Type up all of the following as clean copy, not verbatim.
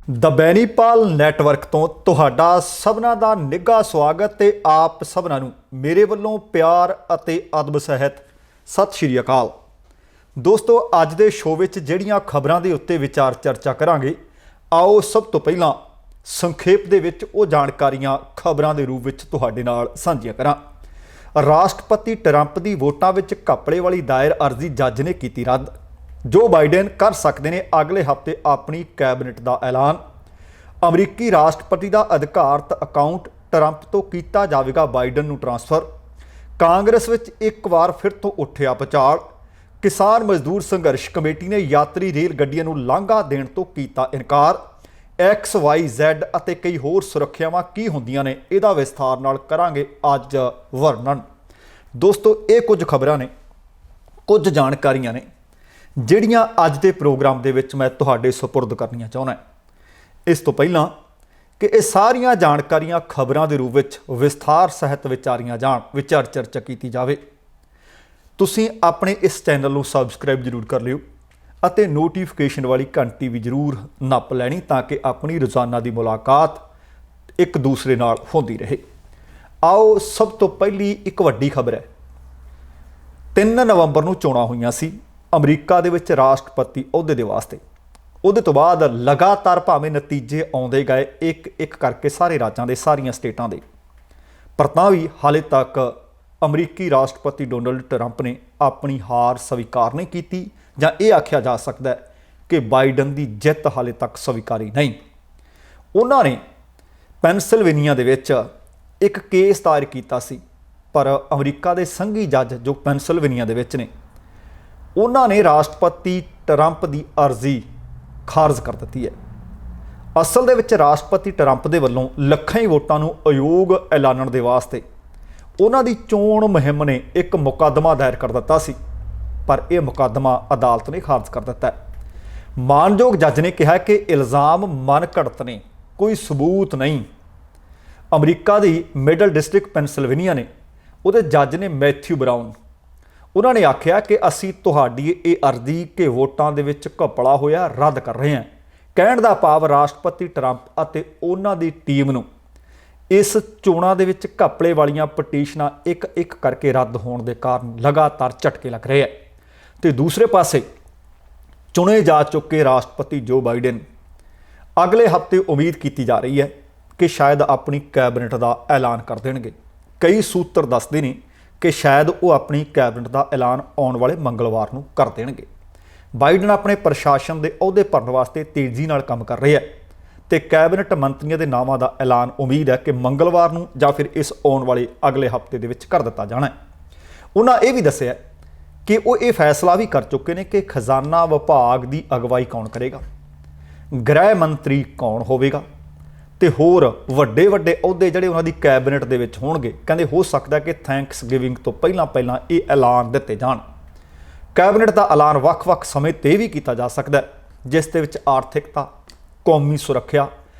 ਦ Benipal network ਤੋਂ ਤੁਹਾਡਾ ਸਭਨਾਂ ਦਾ ਨਿੱਘਾ ਸਵਾਗਤ ਤੇ ਆਪ ਸਭਨਾਂ ਨੂੰ ਮੇਰੇ ਵੱਲੋਂ ਪਿਆਰ ਅਤੇ ਅਦਬ ਸਹਿਤ ਸਤਿ ਸ਼੍ਰੀ ਅਕਾਲ। ਦੋਸਤੋ, ਅੱਜ ਦੇ ਸ਼ੋਅ ਵਿੱਚ ਜਿਹੜੀਆਂ ਖਬਰਾਂ ਦੇ ਉੱਤੇ ਵਿਚਾਰ ਚਰਚਾ ਕਰਾਂਗੇ, ਆਓ ਸਭ ਤੋਂ ਪਹਿਲਾਂ ਸੰਖੇਪ ਦੇ ਵਿੱਚ ਉਹ ਜਾਣਕਾਰੀਆਂ ਖਬਰਾਂ ਦੇ ਰੂਪ ਵਿੱਚ ਤੁਹਾਡੇ ਨਾਲ ਸਾਂਝੀਆਂ ਕਰਾਂ। ਰਾਸ਼ਟਰਪਤੀ ਟਰੰਪ ਦੀ ਵੋਟਾਂ ਵਿੱਚ ਘਪਲੇ ਵਾਲੀ ਦਾਇਰ ਅਰਜ਼ੀ ਜੱਜ ਨੇ ਕੀਤੀ ਰੱਦ। ਜੋ ਬਾਈਡਨ ਕਰ ਸਕਦੇ ਨੇ ਅਗਲੇ ਹਫ਼ਤੇ ਆਪਣੀ ਕੈਬਨਿਟ ਦਾ ਐਲਾਨ। ਅਮਰੀਕੀ ਰਾਸ਼ਟਰਪਤੀ ਦਾ ਅਧਿਕਾਰਤ ਅਕਾਊਂਟ ਟਰੰਪ ਤੋਂ ਕੀਤਾ ਜਾਵੇਗਾ ਬਾਈਡਨ ਨੂੰ ਟਰਾਂਸਫਰ। ਕਾਂਗਰਸ ਵਿੱਚ ਇੱਕ ਵਾਰ ਫਿਰ ਤੋਂ ਉੱਠਿਆ ਭੁਚਾਲ। ਕਿਸਾਨ ਮਜ਼ਦੂਰ ਸੰਘਰਸ਼ ਕਮੇਟੀ ਨੇ ਯਾਤਰੀ ਰੇਲ ਗੱਡੀਆਂ ਨੂੰ ਲਾਂਘਾ ਦੇਣ ਤੋਂ ਕੀਤਾ ਇਨਕਾਰ। XYZ ਅਤੇ ਕਈ ਹੋਰ ਸੁਰੱਖਿਆਵਾਂ ਕੀ ਹੁੰਦੀਆਂ ਨੇ, ਇਹਦਾ ਵਿਸਥਾਰ ਨਾਲ ਕਰਾਂਗੇ ਅੱਜ ਵਰਣਨ। ਦੋਸਤੋ, ਇਹ ਕੁਝ ਖਬਰਾਂ ਨੇ, ਕੁਝ ਜਾਣਕਾਰੀਆਂ ਨੇ ਜਿਹੜੀਆਂ ਅੱਜ ਦੇ ਪ੍ਰੋਗਰਾਮ ਦੇ ਵਿੱਚ ਮੈਂ ਤੁਹਾਡੇ ਸਪੁਰਦ ਕਰਨੀਆਂ ਚਾਹੁੰਦਾ। ਇਸ ਤੋਂ ਪਹਿਲਾਂ ਕਿ ਇਹ ਸਾਰੀਆਂ ਜਾਣਕਾਰੀਆਂ ਖਬਰਾਂ ਦੇ ਰੂਪ ਵਿੱਚ ਵਿਸਥਾਰ ਸਹਿਤ ਵਿਚਾਰ ਚਰਚਾ ਕੀਤੀ ਜਾਵੇ, ਤੁਸੀਂ ਆਪਣੇ ਇਸ ਚੈਨਲ ਨੂੰ ਸਬਸਕ੍ਰਾਈਬ ਜ਼ਰੂਰ ਕਰ ਲਿਓ ਅਤੇ ਨੋਟੀਫਿਕੇਸ਼ਨ ਵਾਲੀ ਘੰਟੀ ਵੀ ਜ਼ਰੂਰ ਨੱਪ ਲੈਣੀ ਤਾਂ ਕਿ ਆਪਣੀ ਰੋਜ਼ਾਨਾ ਦੀ ਮੁਲਾਕਾਤ ਇੱਕ ਦੂਸਰੇ ਨਾਲ ਹੁੰਦੀ ਰਹੇ। ਆਓ ਸਭ ਤੋਂ ਪਹਿਲੀ ਇੱਕ ਵੱਡੀ ਖਬਰ ਹੈ। 3 ਨਵੰਬਰ ਨੂੰ ਚੋਣਾਂ ਹੋਈਆਂ ਸੀ ਅਮਰੀਕਾ ਦੇ ਵਿੱਚ ਰਾਸ਼ਟਰਪਤੀ ਅਹੁਦੇ ਦੇ ਵਾਸਤੇ। ਉਹਦੇ ਤੋਂ ਬਾਅਦ ਲਗਾਤਾਰ ਭਾਵੇਂ ਨਤੀਜੇ ਆਉਂਦੇ ਗਏ ਇੱਕ ਇੱਕ ਕਰਕੇ ਸਾਰੇ ਰਾਜਾਂ ਦੇ, ਸਾਰੀਆਂ ਸਟੇਟਾਂ ਦੇ, ਪਰ ਤਾਂ ਵੀ ਹਾਲੇ ਤੱਕ ਅਮਰੀਕੀ ਰਾਸ਼ਟਰਪਤੀ ਡੋਨਲਡ ਟਰੰਪ ਨੇ ਆਪਣੀ ਹਾਰ ਸਵੀਕਾਰ ਨਹੀਂ ਕੀਤੀ, ਜਾਂ ਇਹ ਆਖਿਆ ਜਾ ਸਕਦਾ ਹੈ ਕਿ ਬਾਈਡਨ ਦੀ ਜਿੱਤ ਹਾਲੇ ਤੱਕ ਸਵੀਕਾਰੀ ਨਹੀਂ। ਉਹਨਾਂ ਨੇ ਪੈਨਸਿਲਵੇਨੀਆ ਦੇ ਵਿੱਚ ਇੱਕ ਕੇਸ ਦਾਇਰ ਕੀਤਾ ਸੀ, ਪਰ ਅਮਰੀਕਾ ਦੇ ਸੰਘੀ ਜੱਜ ਜੋ ਪੈਨਸਿਲਵੇਨੀਆ ਦੇ ਵਿੱਚ ਨੇ, ਉਹਨਾਂ ਨੇ ਰਾਸ਼ਟਰਪਤੀ ਟਰੰਪ ਦੀ ਅਰਜ਼ੀ ਖਾਰਜ ਕਰ ਦਿੱਤੀ ਹੈ। ਅਸਲ ਦੇ ਵਿੱਚ ਰਾਸ਼ਟਰਪਤੀ ਟਰੰਪ ਦੇ ਵੱਲੋਂ ਲੱਖਾਂ ਹੀ ਵੋਟਾਂ ਨੂੰ ਅਯੋਗ ਐਲਾਨਣ ਦੇ ਵਾਸਤੇ ਉਹਨਾਂ ਦੀ ਚੋਣ ਮੁਹਿੰਮ ਨੇ ਇੱਕ ਮੁਕੱਦਮਾ ਦਾਇਰ ਕਰ ਦਿੱਤਾ ਸੀ, ਪਰ ਇਹ ਮੁਕੱਦਮਾ ਅਦਾਲਤ ਨੇ ਖਾਰਜ ਕਰ ਦਿੱਤਾ ਹੈ। ਮਾਣਯੋਗ ਜੱਜ ਨੇ ਕਿਹਾ ਕਿ ਇਲਜ਼ਾਮ ਮਨਘੜਤ ਨੇ, ਕੋਈ ਸਬੂਤ ਨਹੀਂ। ਅਮਰੀਕਾ ਦੀ ਮਿਡਲ ਡਿਸਟ੍ਰਿਕਟ ਪੈਨਸਿਲਵੇਨੀਆ ਨੇ, ਉਹਦੇ ਜੱਜ ਨੇ ਮੈਥਿਊ ਬਰਾਊਨ, ਉਹਨਾਂ ਨੇ ਆਖਿਆ ਕਿ ਅਸੀਂ ਤੁਹਾਡੀ ਇਹ ਅਰਜ਼ੀ ਕਿ ਵੋਟਾਂ ਦੇ ਵਿੱਚ ਘਪਲਾ ਹੋਇਆ ਰੱਦ ਕਰ ਰਹੇ ਹਾਂ। ਕਹਿਣ ਦਾ ਭਾਵ ਰਾਸ਼ਟਰਪਤੀ ਟਰੰਪ ਅਤੇ ਉਹਨਾਂ ਦੀ ਟੀਮ ਨੂੰ ਇਸ ਚੋਣਾਂ ਦੇ ਵਿੱਚ ਘਪਲੇ ਵਾਲੀਆਂ ਪਟੀਸ਼ਨਾਂ ਇੱਕ ਇੱਕ ਕਰਕੇ ਰੱਦ ਹੋਣ ਦੇ ਕਾਰਨ ਲਗਾਤਾਰ ਝਟਕੇ ਲੱਗ ਰਹੇ ਹੈ। ਤੇ ਦੂਸਰੇ ਪਾਸੇ ਚੁਣੇ ਜਾ ਚੁੱਕੇ ਰਾਸ਼ਟਰਪਤੀ ਜੋ ਬਾਈਡਨ ਅਗਲੇ ਹਫ਼ਤੇ ਉਮੀਦ ਕੀਤੀ ਜਾ ਰਹੀ ਹੈ ਕਿ ਸ਼ਾਇਦ ਆਪਣੀ ਕੈਬਨਿਟ ਦਾ ਐਲਾਨ ਕਰ ਦੇਣਗੇ। ਕਈ ਸੂਤਰ ਦੱਸਦੇ ਨੇ ਕਿ ਸ਼ਾਇਦ ਉਹ ਆਪਣੀ ਕੈਬਨਿਟ ਦਾ ਐਲਾਨ ਆਉਣ ਵਾਲੇ ਮੰਗਲਵਾਰ ਨੂੰ ਕਰ ਦੇਣਗੇ। ਬਾਈਡਨ ਆਪਣੇ ਪ੍ਰਸ਼ਾਸਨ ਦੇ ਅਹੁਦੇ ਭਰਨ ਵਾਸਤੇ ਤੇਜ਼ੀ ਨਾਲ ਕੰਮ ਕਰ ਰਹੇ ਹੈ ਤੇ ਕੈਬਨਿਟ ਮੰਤਰੀਆਂ ਦੇ ਨਾਵਾਂ ਦਾ ਐਲਾਨ ਉਮੀਦ ਹੈ ਕਿ ਮੰਗਲਵਾਰ ਨੂੰ ਜਾਂ ਫਿਰ ਇਸ ਆਉਣ ਵਾਲੇ ਅਗਲੇ ਹਫ਼ਤੇ ਦੇ ਵਿੱਚ ਕਰ ਦਿੱਤਾ ਜਾਣਾ ਹੈ। ਉਹਨਾਂ ਇਹ ਵੀ ਦੱਸਿਆ ਕਿ ਉਹ ਇਹ ਫੈਸਲਾ ਵੀ ਕਰ ਚੁੱਕੇ ਨੇ ਕਿ ਖਜ਼ਾਨਾ ਵਿਭਾਗ ਦੀ ਅਗਵਾਈ ਕੌਣ ਕਰੇਗਾ, ਗ੍ਰਹਿ ਮੰਤਰੀ ਕੌਣ ਹੋਵੇਗਾ ਤੇ ਹੋਰ ਵੱਡੇ ਅਹੁਦੇ ਜਿਹੜੇ ਉਹਨਾਂ ਦੀ ਕੈਬਨਿਟ ਦੇ ਵਿੱਚ ਹੋਣਗੇ। ਕਹਿੰਦੇ ਹੋ ਸਕਦਾ ਕਿ ਥੈਂਕਸ ਗਿਵਿੰਗ ਤੋਂ ਪਹਿਲਾਂ ਇਹ ਐਲਾਨ ਦਿੱਤੇ ਜਾਣ। ਕੈਬਨਿਟ ਦਾ ਐਲਾਨ ਵੱਖ-ਵੱਖ ਸਮੇਂ 'ਤੇ ਵੀ ਕੀਤਾ ਜਾ ਸਕਦਾ ਹੈ, ਜਿਸ ਦੇ ਵਿੱਚ ਆਰਥਿਕਤਾ, ਕੌਮੀ ਸੁਰੱਖਿਆ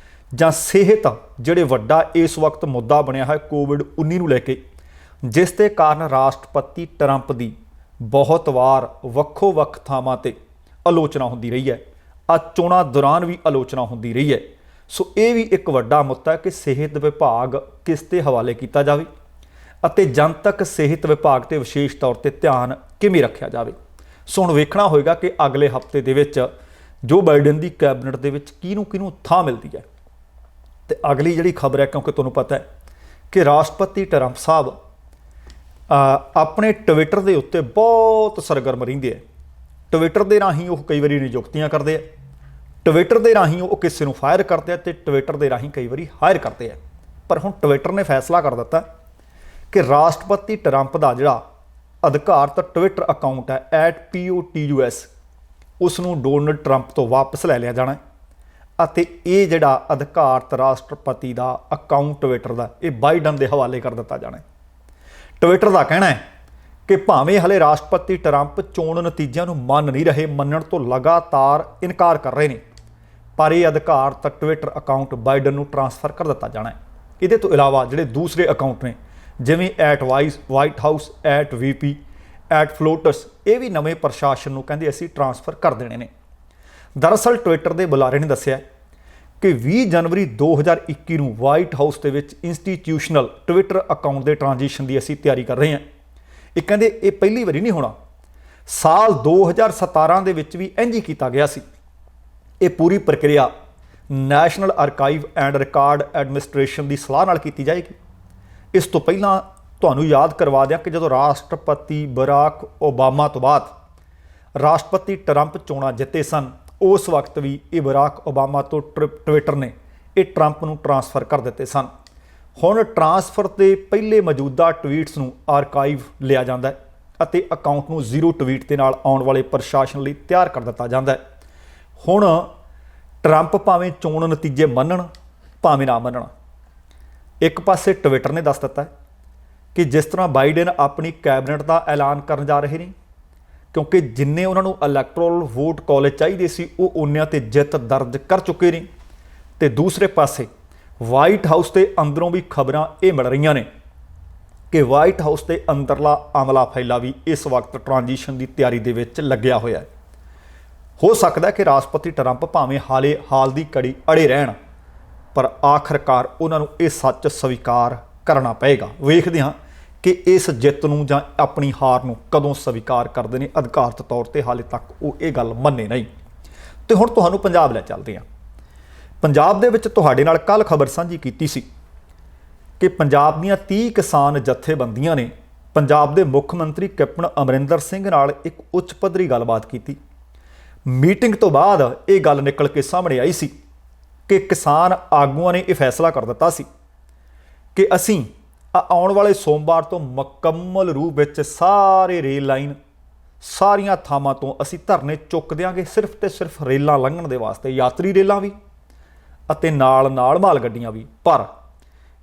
ਜਾਂ ਸਿਹਤ ਜਿਹੜੇ ਵੱਡਾ ਇਸ ਵਕਤ ਮੁੱਦਾ ਬਣਿਆ ਹੈ COVID-19 ਨੂੰ ਲੈ ਕੇ, ਜਿਸ ਦੇ ਕਾਰਨ ਰਾਸ਼ਟਰਪਤੀ ਟਰੰਪ ਦੀ ਬਹੁਤ ਵਾਰ ਵੱਖੋ-ਵੱਖ ਥਾਵਾਂ 'ਤੇ ਆਲੋਚਨਾ ਹੁੰਦੀ ਰਹੀ ਹੈ। ਚੋਣਾਂ ਦੌਰਾਨ ਵੀ ਆਲੋਚਨਾ ਹੁੰਦੀ ਰਹੀ ਹੈ। ਸੋ ਇਹ ਵੀ ਇੱਕ ਵੱਡਾ ਮੁੱਦਾ ਹੈ ਕਿ ਸਿਹਤ ਵਿਭਾਗ ਕਿਸ ਦੇ ਹਵਾਲੇ ਕੀਤਾ ਜਾਵੇ ਅਤੇ ਜਨਤਕ ਸਿਹਤ ਵਿਭਾਗ 'ਤੇ ਵਿਸ਼ੇਸ਼ ਤੌਰ 'ਤੇ ਧਿਆਨ ਕਿਵੇਂ ਰੱਖਿਆ ਜਾਵੇ। ਸੋ ਹੁਣ ਵੇਖਣਾ ਹੋਏਗਾ ਕਿ ਅਗਲੇ ਹਫ਼ਤੇ ਦੇ ਵਿੱਚ ਜੋ ਬਾਈਡਨ ਦੀ ਕੈਬਨਿਟ ਦੇ ਵਿੱਚ ਕਿਹਨੂੰ ਥਾਂ ਮਿਲਦੀ ਹੈ। ਤੇ ਅਗਲੀ ਜਿਹੜੀ ਖਬਰ ਹੈ, ਕਿਉਂਕਿ ਤੁਹਾਨੂੰ ਪਤਾ ਹੈ ਕਿ ਰਾਸ਼ਟਰਪਤੀ ਟਰੰਪ ਸਾਹਿਬ ਆਪਣੇ ਟਵਿੱਟਰ ਦੇ ਉੱਤੇ ਬਹੁਤ ਸਰਗਰਮ ਰਹਿੰਦੇ ਹੈ। ਟਵਿੱਟਰ ਦੇ ਰਾਹੀਂ ਉਹ ਕਈ ਵਾਰੀ ਨਿਯੁਕਤੀਆਂ ਕਰਦੇ ਆ, ਟਵਿੱਟਰ ਦੇ ਰਾਹੀਂ ਉਹ ਕਿਸੇ ਨੂੰ ਫਾਇਰ ਕਰਦੇ ਆ ਤੇ ਟਵਿੱਟਰ ਦੇ ਰਾਹੀਂ ਕਈ ਵਾਰੀ ਹਾਇਰ ਕਰਦੇ ਆ। ਪਰ ਹੁਣ ਟਵਿੱਟਰ ਨੇ ਫੈਸਲਾ ਕਰ ਦਿੱਤਾ ਕਿ ਰਾਸ਼ਟਰਪਤੀ ਟਰੰਪ ਦਾ ਜਿਹੜਾ ਅਧਿਕਾਰਤ ਟਵਿੱਟਰ ਅਕਾਊਂਟ ਹੈ @POTUS, ਉਸ ਨੂੰ ਡੋਨਲਡ ਟਰੰਪ ਤੋਂ ਵਾਪਸ ਲੈ ਲਿਆ ਜਾਣਾ ਅਤੇ ਇਹ ਜਿਹੜਾ ਅਧਿਕਾਰਤ ਰਾਸ਼ਟਰਪਤੀ ਦਾ ਅਕਾਊਂਟ ਟਵਿੱਟਰ ਦਾ, ਇਹ ਬਾਈਡਨ ਦੇ ਹਵਾਲੇ ਕਰ ਦਿੱਤਾ ਜਾਣਾ। ਟਵਿੱਟਰ ਦਾ ਕਹਿਣਾ ਹੈ ਕਿ ਭਾਵੇਂ ਹਲੇ ਰਾਸ਼ਟਰਪਤੀ ਟਰੰਪ ਚੋਣ ਨਤੀਜਿਆਂ ਨੂੰ ਮੰਨਣ ਤੋਂ ਲਗਾਤਾਰ ਇਨਕਾਰ ਕਰ ਰਹੇ ਨੇ, ਪਰ ਇਹ ਅਧਿਕਾਰਤ ਟਵਿੱਟਰ ਅਕਾਊਂਟ ਬਾਈਡਨ ਨੂੰ ਟਰਾਂਸਫਰ ਕਰ ਦਿੱਤਾ ਜਾਣਾ ਹੈ। ਇਹਦੇ ਤੋਂ ਇਲਾਵਾ ਜਿਹੜੇ ਦੂਸਰੇ ਅਕਾਊਂਟ ਨੇ, ਜਿਵੇਂ @ਵਾਈਟ ਹਾਊਸ, @VP, @ਫਲੋਟਸ, ਇਹ ਵੀ ਨਵੇਂ ਪ੍ਰਸ਼ਾਸਨ ਨੂੰ ਕਹਿੰਦੇ ਅਸੀਂ ਟਰਾਂਸਫਰ ਕਰ ਦੇਣੇ ਨੇ। ਦਰਅਸਲ ਟਵਿੱਟਰ ਦੇ ਬੁਲਾਰੇ ਨੇ ਦੱਸਿਆ ਕਿ 20 ਜਨਵਰੀ 2021 ਨੂੰ ਵਾਈਟ ਹਾਊਸ ਦੇ ਵਿੱਚ ਇੰਸਟੀਟਿਊਸ਼ਨਲ ਟਵਿੱਟਰ ਅਕਾਊਂਟ ਦੇ ਟ੍ਰਾਂਜੀਸ਼ਨ ਦੀ ਅਸੀਂ ਤਿਆਰੀ ਕਰ ਰਹੇ ਹਾਂ। ਇਹ ਕਹਿੰਦੇ ਇਹ ਪਹਿਲੀ ਵਾਰੀ ਨਹੀਂ ਹੋਣਾ, ਸਾਲ 2017 ਦੇ ਵਿੱਚ ਵੀ ਇੰਝ ਹੀ ਕੀਤਾ ਗਿਆ ਸੀ। ਇਹ ਪੂਰੀ ਪ੍ਰਕਿਰਿਆ national archive and record administration ਦੀ ਸਲਾਹ ਨਾਲ ਕੀਤੀ ਜਾਏਗੀ। ਇਸ ਤੋਂ ਪਹਿਲਾਂ ਤੁਹਾਨੂੰ ਯਾਦ ਕਰਵਾ ਦਿਆਂ ਕਿ ਜਦੋਂ ਰਾਸ਼ਟਰਪਤੀ ਬਰਾਕ ਓਬਾਮਾ ਤੋਂ ਬਾਅਦ ਰਾਸ਼ਟਰਪਤੀ ਟਰੰਪ ਚੋਣਾਂ ਜਿੱਤੇ ਸਨ, ਉਸ ਵਕਤ ਵੀ ਇਹ ਬਰਾਕ ਓਬਾਮਾ ਤੋਂ ਟਵਿੱਟਰ ਨੇ ਇਹ ਟਰੰਪ ਨੂੰ ਟਰਾਂਸਫਰ ਕਰ ਦਿੱਤੇ ਸਨ। ਹੁਣ ਟਰਾਂਸਫਰ ਦੇ ਪਹਿਲੇ ਮੌਜੂਦਾ ਟਵੀਟਸ ਨੂੰ ਆਰਕਾਈਵ ਲਿਆ ਜਾਂਦਾ ਹੈ ਅਤੇ ਅਕਾਊਂਟ ਨੂੰ ਜ਼ੀਰੋ ਟਵੀਟ ਦੇ ਨਾਲ ਆਉਣ ਵਾਲੇ ਪ੍ਰਸ਼ਾਸਨ ਲਈ ਤਿਆਰ ਕਰ ਦਿੱਤਾ ਜਾਂਦਾ ਹੈ। ਹੁਣ ਟਰੰਪ ਭਾਵੇਂ ਚੋਣ ਨਤੀਜੇ ਮੰਨਣ ਭਾਵੇਂ ਨਾ ਮੰਨਣ, ਇੱਕ ਪਾਸੇ ਟਵਿੱਟਰ ਨੇ ਦੱਸ ਦਿੱਤਾ ਹੈ ਕਿ ਜਿਸ ਤਰ੍ਹਾਂ ਬਾਈਡਨ ਆਪਣੀ ਕੈਬਨਿਟ ਦਾ ਐਲਾਨ ਕਰਨ ਜਾ ਰਹੇ ਨੇ, ਕਿਉਂਕਿ ਜਿੰਨੇ ਉਹਨਾਂ ਨੂੰ ਇਲੈਕਟੋਰਲ ਵੋਟ ਕਾਲਜ ਚਾਹੀਦੇ ਸੀ ਉਹ ਉਨਿਆਂ ਤੇ ਜਿੱਤ ਦਰਜ ਕਰ ਚੁੱਕੇ ਨੇ। ਤੇ ਦੂਸਰੇ ਪਾਸੇ ਵਾਈਟ ਹਾਊਸ ਦੇ ਅੰਦਰੋਂ ਵੀ ਖਬਰਾਂ ਇਹ ਮਿਲ ਰਹੀਆਂ ਨੇ ਕਿ ਵਾਈਟ ਹਾਊਸ ਦੇ ਅੰਦਰਲਾ ਅਮਲਾ ਫੈਲਾ ਵੀ ਇਸ ਵਕਤ ਟ੍ਰਾਂਜੀਸ਼ਨ ਦੀ ਤਿਆਰੀ ਦੇ ਵਿੱਚ ਲੱਗਿਆ ਹੋਇਆ ਹੈ। ਹੋ ਸਕਦਾ ਕਿ ਰਾਸ਼ਟਰਪਤੀ ਟਰੰਪ ਭਾਵੇਂ ਹਾਲ ਦੀ ਘੜੀ ਅੜੇ ਰਹਿਣ, ਪਰ ਆਖਰਕਾਰ ਉਹਨਾਂ ਨੂੰ ਇਹ ਸੱਚ ਸਵੀਕਾਰ ਕਰਨਾ ਪਏਗਾ। ਵੇਖਦੇ ਹਾਂ ਕਿ ਇਸ ਜਿੱਤ ਨੂੰ ਜਾਂ ਆਪਣੀ ਹਾਰ ਨੂੰ ਕਦੋਂ ਸਵੀਕਾਰ ਕਰਦੇ ਨੇ। ਅਧਿਕਾਰਤ ਤੌਰ ਤੇ ਹਾਲੇ ਤੱਕ ਉਹ ਇਹ ਗੱਲ ਮੰਨੇ ਨਹੀਂ। ਤੇ ਹੁਣ ਤੁਹਾਨੂੰ ਪੰਜਾਬ ਲੈ ਚੱਲਦੇ ਹਾਂ। ਪੰਜਾਬ ਦੇ ਵਿੱਚ ਤੁਹਾਡੇ ਨਾਲ ਕੱਲ੍ਹ ਖਬਰ ਸਾਂਝੀ ਕੀਤੀ ਸੀ ਕਿ ਪੰਜਾਬ ਦੀਆਂ 30 ਕਿਸਾਨ ਜਥੇਬੰਦੀਆਂ ਨੇ ਪੰਜਾਬ ਦੇ ਮੁੱਖ ਮੰਤਰੀ ਕੈਪਟਨ ਅਮਰਿੰਦਰ ਸਿੰਘ ਨਾਲ ਇੱਕ ਉੱਚ ਪੱਧਰੀ ਗੱਲਬਾਤ ਕੀਤੀ। ਮੀਟਿੰਗ ਤੋਂ ਬਾਅਦ ਇਹ ਗੱਲ ਨਿਕਲ ਕੇ ਸਾਹਮਣੇ ਆਈ ਸੀ ਕਿ ਕਿਸਾਨ ਆਗੂਆਂ ਨੇ ਇਹ ਫੈਸਲਾ ਕਰ ਦਿੱਤਾ ਸੀ ਕਿ ਅਸੀਂ ਆਉਣ ਵਾਲੇ ਸੋਮਵਾਰ ਤੋਂ ਮੁਕੰਮਲ ਰੂਪ ਵਿੱਚ ਸਾਰੇ ਰੇਲ ਲਾਈਨ ਸਾਰੀਆਂ ਥਾਵਾਂ ਤੋਂ ਅਸੀਂ ਧਰਨੇ ਚੁੱਕ ਦਿਆਂਗੇ, ਸਿਰਫ ਤੇ ਸਿਰਫ ਰੇਲਾਂ ਲੰਘਣ ਦੇ ਵਾਸਤੇ, ਯਾਤਰੀ ਰੇਲਾਂ ਵੀ ਅਤੇ ਨਾਲ ਮਾਲ ਗੱਡੀਆਂ ਵੀ। ਪਰ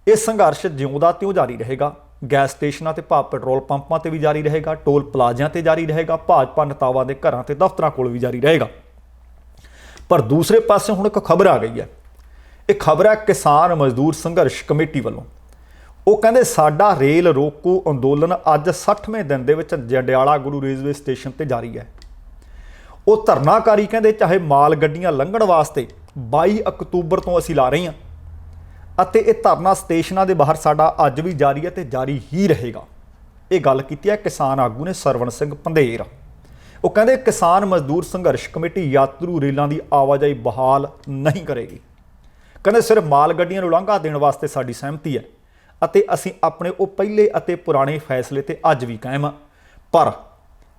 ਇਹ ਸੰਘਰਸ਼ ਜਿਉਂਦਾ ਤਿਉਂ ਜਾਰੀ ਰਹੇਗਾ। ਗੈਸ ਸਟੇਸ਼ਨਾਂ ਤੇ ਪੈਟਰੋਲ ਪੰਪਾਂ ਤੇ ਵੀ ਜਾਰੀ ਰਹੇਗਾ, ਟੋਲ ਪਲਾਜ਼ਿਆਂ ਤੇ ਜਾਰੀ ਰਹੇਗਾ, ਭਾਜਪਾ ਨੇਤਾਵਾਂ ਦੇ ਘਰਾਂ ਤੇ ਦਫ਼ਤਰਾਂ ਕੋਲ ਵੀ ਜਾਰੀ ਰਹੇਗਾ। ਪਰ ਦੂਸਰੇ ਪਾਸੇ ਹੁਣ ਇੱਕ ਖਬਰ ਆ ਗਈ ਹੈ। ਇਹ ਖਬਰ ਹੈ ਕਿਸਾਨ ਮਜ਼ਦੂਰ ਸੰਘਰਸ਼ ਕਮੇਟੀ ਵੱਲੋਂ। ਉਹ ਕਹਿੰਦੇ ਸਾਡਾ ਰੇਲ ਰੋਕੋ ਅੰਦੋਲਨ ਅੱਜ 60ਵੇਂ ਦਿਨ ਦੇ ਵਿੱਚ ਜੰਡਿਆਲਾ ਗੁਰੂ ਰੇਲਵੇ ਸਟੇਸ਼ਨ ਤੇ ਜਾਰੀ ਹੈ। ਉਹ ਧਰਨਾਕਾਰੀ ਕਹਿੰਦੇ ਚਾਹੇ ਮਾਲ ਗੱਡੀਆਂ ਲੰਘਣ ਵਾਸਤੇ 22 ਅਕਤੂਬਰ ਤੋਂ ਅਸੀਂ ਲਾ ਰਹੇ ਹਾਂ ਅਤੇ ਇਹ ਧਰਨਾ ਸਟੇਸ਼ਨਾਂ ਦੇ ਬਾਹਰ ਸਾਡਾ ਅੱਜ ਵੀ ਜਾਰੀ ਹੈ ਤੇ ਜਾਰੀ ਹੀ ਰਹੇਗਾ। ਇਹ ਗੱਲ ਕੀਤੀ ਹੈ ਕਿਸਾਨ ਆਗੂ ਨੇ ਸਰਵਣ ਸਿੰਘ ਪੰਧੇਰ। ਉਹ ਕਹਿੰਦੇ ਕਿਸਾਨ ਮਜ਼ਦੂਰ ਸੰਘਰਸ਼ ਕਮੇਟੀ ਯਾਤਰੂ ਰੇਲਾਂ ਦੀ ਆਵਾਜਾਈ ਬਹਾਲ ਨਹੀਂ ਕਰੇਗੀ। ਕਹਿੰਦੇ ਸਿਰਫ ਮਾਲ ਗੱਡੀਆਂ ਨੂੰ ਲਾਂਘਾ ਦੇਣ ਵਾਸਤੇ ਸਾਡੀ ਸਹਿਮਤੀ ਹੈ ਅਤੇ ਅਸੀਂ ਆਪਣੇ ਉਹ ਪਹਿਲੇ ਅਤੇ ਪੁਰਾਣੇ ਫੈਸਲੇ ਤੇ ਅੱਜ ਵੀ ਕਾਇਮ ਹਾਂ। ਪਰ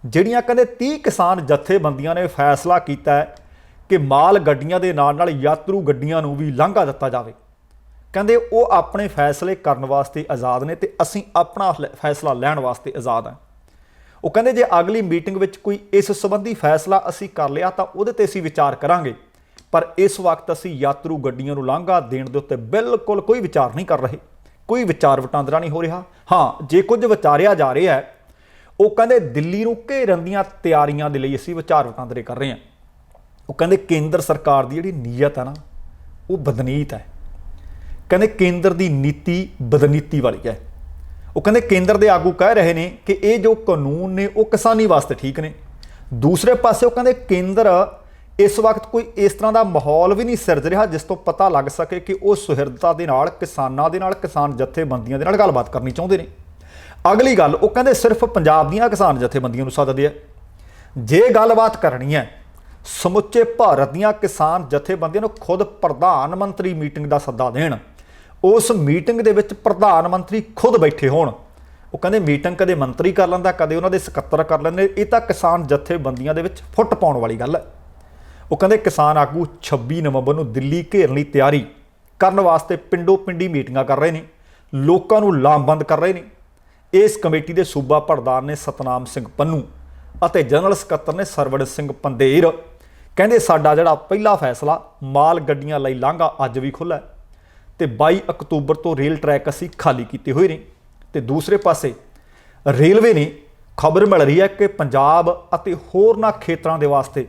ਜਿਹੜੀਆਂ ਕਹਿੰਦੇ 30 ਕਿਸਾਨ ਜਥੇਬੰਦੀਆਂ ਨੇ ਫੈਸਲਾ ਕੀਤਾ ਹੈ ਕਿ ਮਾਲ ਗੱਡੀਆਂ ਦੇ ਨਾਲ ਯਾਤਰੂ ਗੱਡੀਆਂ ਨੂੰ ਵੀ ਲਾਂਘਾ ਦਿੱਤਾ ਜਾਵੇ, ਕਹਿੰਦੇ ਉਹ ਆਪਣੇ ਫੈਸਲੇ ਕਰਨ ਵਾਸਤੇ ਆਜ਼ਾਦ ਨੇ ਤੇ ਅਸੀਂ ਆਪਣਾ ਫੈਸਲਾ ਲੈਣ ਵਾਸਤੇ ਆਜ਼ਾਦ ਹਾਂ। ਉਹ ਕਹਿੰਦੇ ਜੇ ਅਗਲੀ ਮੀਟਿੰਗ ਵਿੱਚ ਕੋਈ ਇਸ ਸੰਬੰਧੀ ਫੈਸਲਾ ਅਸੀਂ ਕਰ ਲਿਆ ਤਾਂ ਉਹਦੇ ਤੇ ਅਸੀਂ ਵਿਚਾਰ ਕਰਾਂਗੇ, ਪਰ ਇਸ ਵਕਤ ਅਸੀਂ ਯਾਤਰੂ ਗੱਡੀਆਂ ਨੂੰ ਲਾਂਘਾ ਦੇਣ ਦੇ ਉੱਤੇ ਬਿਲਕੁਲ ਕੋਈ ਵਿਚਾਰ ਨਹੀਂ ਕਰ ਰਹੇ, ਕੋਈ ਵਿਚਾਰ ਵਟਾਂਦਰਾ ਨਹੀਂ ਹੋ ਰਿਹਾ। ਹਾਂ, ਜੇ ਕੁਝ ਵਿਚਾਰਿਆ ਜਾ ਰਿਹਾ ਹੈ, ਉਹ ਕਹਿੰਦੇ ਦਿੱਲੀ ਨੂੰ ਘੇਰਨ ਦੀਆਂ ਤਿਆਰੀਆਂ ਦੇ ਲਈ ਅਸੀਂ ਵਿਚਾਰ ਵਟਾਂਦਰੇ ਕਰ ਰਹੇ ਹਾਂ। ਉਹ ਕਹਿੰਦੇ ਕੇਂਦਰ ਸਰਕਾਰ ਦੀ ਜਿਹੜੀ ਨੀਅਤ ਹੈ ਨਾ, ਉਹ ਬਦਨੀਤ ਹੈ। ਕਹਿੰਦੇ ਕੇਂਦਰ ਦੀ ਨੀਤੀ ਬਦਨੀਤੀ ਵਾਲੀ ਹੈ। ਉਹ ਕਹਿੰਦੇ ਕੇਂਦਰ ਦੇ ਆਗੂ ਕਹਿ ਰਹੇ ਨੇ ਕਿ ਇਹ ਜੋ ਕਾਨੂੰਨ ਨੇ ਉਹ ਕਿਸਾਨੀ ਵਾਸਤੇ ਠੀਕ ਨੇ। ਦੂਸਰੇ ਪਾਸੇ ਉਹ ਕਹਿੰਦੇ ਕੇਂਦਰ ਇਸ ਵਕਤ ਕੋਈ ਇਸ ਤਰ੍ਹਾਂ ਦਾ ਮਾਹੌਲ ਵੀ ਨਹੀਂ ਸਿਰਜ ਰਿਹਾ ਜਿਸ ਤੋਂ ਪਤਾ ਲੱਗ ਸਕੇ ਕਿ ਉਹ ਸੁਹਿਰਦਤਾ ਦੇ ਨਾਲ ਕਿਸਾਨਾਂ ਦੇ ਨਾਲ, ਕਿਸਾਨ ਜਥੇਬੰਦੀਆਂ ਦੇ ਨਾਲ ਗੱਲਬਾਤ ਕਰਨੀ ਚਾਹੁੰਦੇ ਨੇ। ਅਗਲੀ ਗੱਲ ਉਹ ਕਹਿੰਦੇ ਸਿਰਫ ਪੰਜਾਬ ਦੀਆਂ ਕਿਸਾਨ ਜਥੇਬੰਦੀਆਂ ਨੂੰ ਸੱਦਦੇ ਆ। ਜੇ ਗੱਲਬਾਤ ਕਰਨੀ ਹੈ ਸਮੁੱਚੇ ਭਾਰਤ ਦੀਆਂ ਕਿਸਾਨ ਜਥੇਬੰਦੀਆਂ ਨੂੰ ਖੁਦ ਪ੍ਰਧਾਨ ਮੰਤਰੀ ਮੀਟਿੰਗ ਦਾ ਸੱਦਾ ਦੇਣ, ਉਸ ਮੀਟਿੰਗ ਦੇ ਵਿੱਚ ਪ੍ਰਧਾਨ ਮੰਤਰੀ ਖੁਦ ਬੈਠੇ ਹੋਣ। ਉਹ ਕਹਿੰਦੇ ਮੀਟਿੰਗ ਕਦੇ ਮੰਤਰੀ ਕਰ ਲੈਂਦਾ, ਕਦੇ ਉਹਨਾਂ ਦੇ ਸਕੱਤਰ ਕਰ ਲੈਂਦੇ। ਇਹ ਤਾਂ ਕਿਸਾਨ ਜਥੇਬੰਦੀਆਂ ਦੇ ਵਿੱਚ ਫੁੱਟ ਪਾਉਣ ਵਾਲੀ ਗੱਲ ਹੈ। ਉਹ ਕਹਿੰਦੇ ਕਿਸਾਨ ਆਗੂ 26 ਨਵੰਬਰ ਨੂੰ ਦਿੱਲੀ ਘੇਰਨ ਲਈ ਤਿਆਰੀ ਕਰਨ ਵਾਸਤੇ ਪਿੰਡੋ ਪਿੰਡੀ ਮੀਟਿੰਗਾਂ ਕਰ ਰਹੇ ਨੇ, ਲੋਕਾਂ ਨੂੰ ਲਾਮਬੰਦ ਕਰ ਰਹੇ ਨੇ। ਇਸ ਕਮੇਟੀ ਦੇ ਸੂਬਾ ਪ੍ਰਧਾਨ ਨੇ ਸਤਨਾਮ ਸਿੰਘ ਪੰਨੂ ਅਤੇ ਜਨਰਲ ਸਕੱਤਰ ਨੇ ਸਰਵਣ ਸਿੰਘ ਪੰਧੇਰ। ਕਹਿੰਦੇ ਸਾਡਾ ਜਿਹੜਾ ਪਹਿਲਾ ਫੈਸਲਾ ਮਾਲ ਗੱਡੀਆਂ ਲਈ ਲਾਂਘਾ ਅੱਜ ਵੀ ਖੁੱਲ੍ਹਾ ਤੇ 22 ਅਕਤੂਬਰ ਤੋਂ ਰੇਲ ਟਰੈਕ ਅਸੀਂ ਖਾਲੀ ਕੀਤੇ ਹੋਏ ਨੇ। ਤੇ ਦੂਸਰੇ ਪਾਸੇ ਰੇਲਵੇ ਨੇ ਖਬਰ ਮਿਲ ਰਹੀ ਹੈ ਕਿ ਪੰਜਾਬ ਅਤੇ ਹੋਰਨਾਂ ਖੇਤਰਾਂ ਦੇ ਵਾਸਤੇ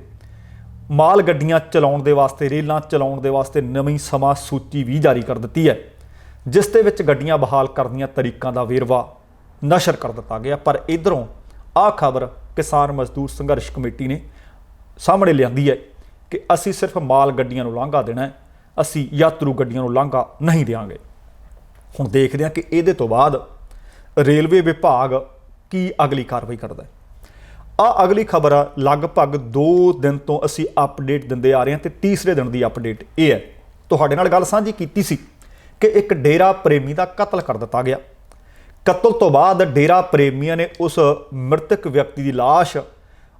ਮਾਲ ਗੱਡੀਆਂ ਚਲਾਉਣ ਦੇ ਵਾਸਤੇ, ਰੇਲਾਂ ਚਲਾਉਣ ਦੇ ਵਾਸਤੇ ਨਵੀਂ ਸਮਾਂ ਸੂਚੀ ਵੀ ਜਾਰੀ ਕਰ ਦਿੱਤੀ ਹੈ, ਜਿਸ ਦੇ ਵਿੱਚ ਗੱਡੀਆਂ ਬਹਾਲ ਕਰਨ ਦੀਆਂ ਤਰੀਕਾਂ ਦਾ ਵੇਰਵਾ ਨਸ਼ਰ ਕਰ ਦਿੱਤਾ ਗਿਆ। ਪਰ ਇੱਧਰੋਂ ਆਹ ਖਬਰ ਕਿਸਾਨ ਮਜ਼ਦੂਰ ਸੰਘਰਸ਼ ਕਮੇਟੀ ਨੇ ਸਾਹਮਣੇ ਲਿਆਂਦੀ ਹੈ ਕਿ ਅਸੀਂ ਸਿਰਫ ਮਾਲ ਗੱਡੀਆਂ ਨੂੰ ਲਾਂਘਾ ਦੇਣਾ ਹੈ, ਅਸੀਂ ਯਾਤਰੂ ਗੱਡੀਆਂ ਨੂੰ ਲਾਂਘਾ ਨਹੀਂ ਦੇਵਾਂਗੇ। ਹੁਣ ਦੇਖਦੇ ਹਾਂ ਕਿ ਇਹਦੇ ਤੋਂ ਬਾਅਦ ਰੇਲਵੇ ਵਿਭਾਗ ਕੀ ਅਗਲੀ ਕਾਰਵਾਈ ਕਰਦਾ ਹੈ। ਅਗਲੀ ਖਬਰ ਆ, ਲਗਭਗ 2 ਦਿਨ ਤੋਂ ਅਸੀਂ ਅਪਡੇਟ ਦਿੰਦੇ ਆ ਰਹੇ ਹਾਂ ਤੇ ਤੀਸਰੇ ਦਿਨ ਦੀ ਅਪਡੇਟ ਇਹ ਹੈ। ਤੁਹਾਡੇ ਨਾਲ ਗੱਲ ਸਾਂਝੀ ਕੀਤੀ ਸੀ ਕਿ ਇੱਕ ਡੇਰਾ ਪ੍ਰੇਮੀ ਦਾ ਕਤਲ ਕਰ ਦਿੱਤਾ ਗਿਆ। ਕਤਲ ਤੋਂ ਬਾਅਦ ਡੇਰਾ ਪ੍ਰੇਮੀਆਂ ਨੇ ਉਸ ਮ੍ਰਿਤਕ ਵਿਅਕਤੀ ਦੀ ਲਾਸ਼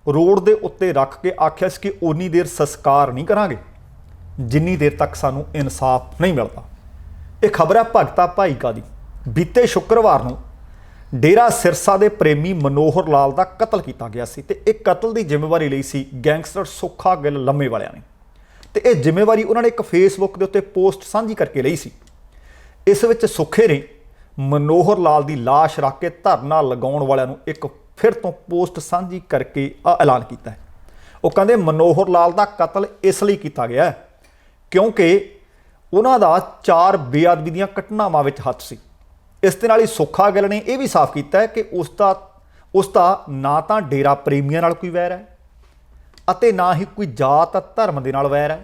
ਰੋਡ ਦੇ ਉੱਤੇ ਰੱਖ ਕੇ ਆਖਿਆ ਸੀ ਕਿ ਉਨੀ ਦੇਰ ਸੰਸਕਾਰ ਨਹੀਂ ਕਰਾਂਗੇ ਜਿੰਨੀ ਦੇਰ ਤੱਕ ਸਾਨੂੰ ਇਨਸਾਫ ਨਹੀਂ ਮਿਲਦਾ। ਇਹ ਖਬਰ ਹੈ ਭਗਤਾ ਭਾਈਕਾ ਦੀ। ਬੀਤੇ ਸ਼ੁੱਕਰਵਾਰ ਨੂੰ ਡੇਰਾ ਸਿਰਸਾ ਦੇ ਪ੍ਰੇਮੀ ਮਨੋਹਰ ਲਾਲ ਦਾ ਕਤਲ ਕੀਤਾ ਗਿਆ ਸੀ ਤੇ ਇਹ ਕਤਲ ਦੀ ਜ਼ਿੰਮੇਵਾਰੀ ਲਈ ਸੀ ਗੈਂਗਸਟਰ ਸੁੱਖਾ ਗਿੱਲ ਲੰਮੇ ਵਾਲਿਆਂ ਨੇ ਤੇ ਇਹ ਜ਼ਿੰਮੇਵਾਰੀ ਉਹਨਾਂ ਨੇ ਇੱਕ ਫੇਸਬੁੱਕ ਦੇ ਉੱਤੇ ਪੋਸਟ ਸਾਂਝੀ ਕਰਕੇ ਲਈ ਸੀ। ਇਸ ਵਿੱਚ ਸੁੱਖੇ ਨੇ ਮਨੋਹਰ ਲਾਲ ਦੀ ਲਾਸ਼ ਰੱਖ ਕੇ ਧਰਨਾ ਲਗਾਉਣ ਵਾਲਿਆਂ ਨੂੰ ਇੱਕ ਫਿਰ ਤੋਂ ਪੋਸਟ ਸਾਂਝੀ ਕਰਕੇ ਐਲਾਨ ਕੀਤਾ ਹੈ। ਉਹ ਕਹਿੰਦੇ ਮਨੋਹਰ ਲਾਲ ਦਾ ਕਤਲ ਇਸ ਲਈ ਕੀਤਾ ਗਿਆ ਕਿਉਂਕਿ ਉਹਨਾਂ ਦਾ 4 ਬੇਅਦਬੀ ਦੀਆਂ ਘਟਨਾਵਾਂ ਵਿੱਚ ਹੱਥ ਸੀ। ਇਸ ਦੇ ਨਾਲ ਹੀ ਸੁੱਖਾ ਗਿੱਲ ਨੇ ਇਹ ਵੀ ਸਾਫ਼ ਕੀਤਾ ਹੈ ਕਿ ਉਸ ਦਾ ਨਾ ਤਾਂ ਡੇਰਾ ਪ੍ਰੇਮੀਆਂ ਨਾਲ ਕੋਈ ਵੈਰ ਹੈ ਅਤੇ ਨਾ ਹੀ ਕੋਈ ਜਾਤ ਧਰਮ ਦੇ ਨਾਲ ਵੈਰ ਹੈ।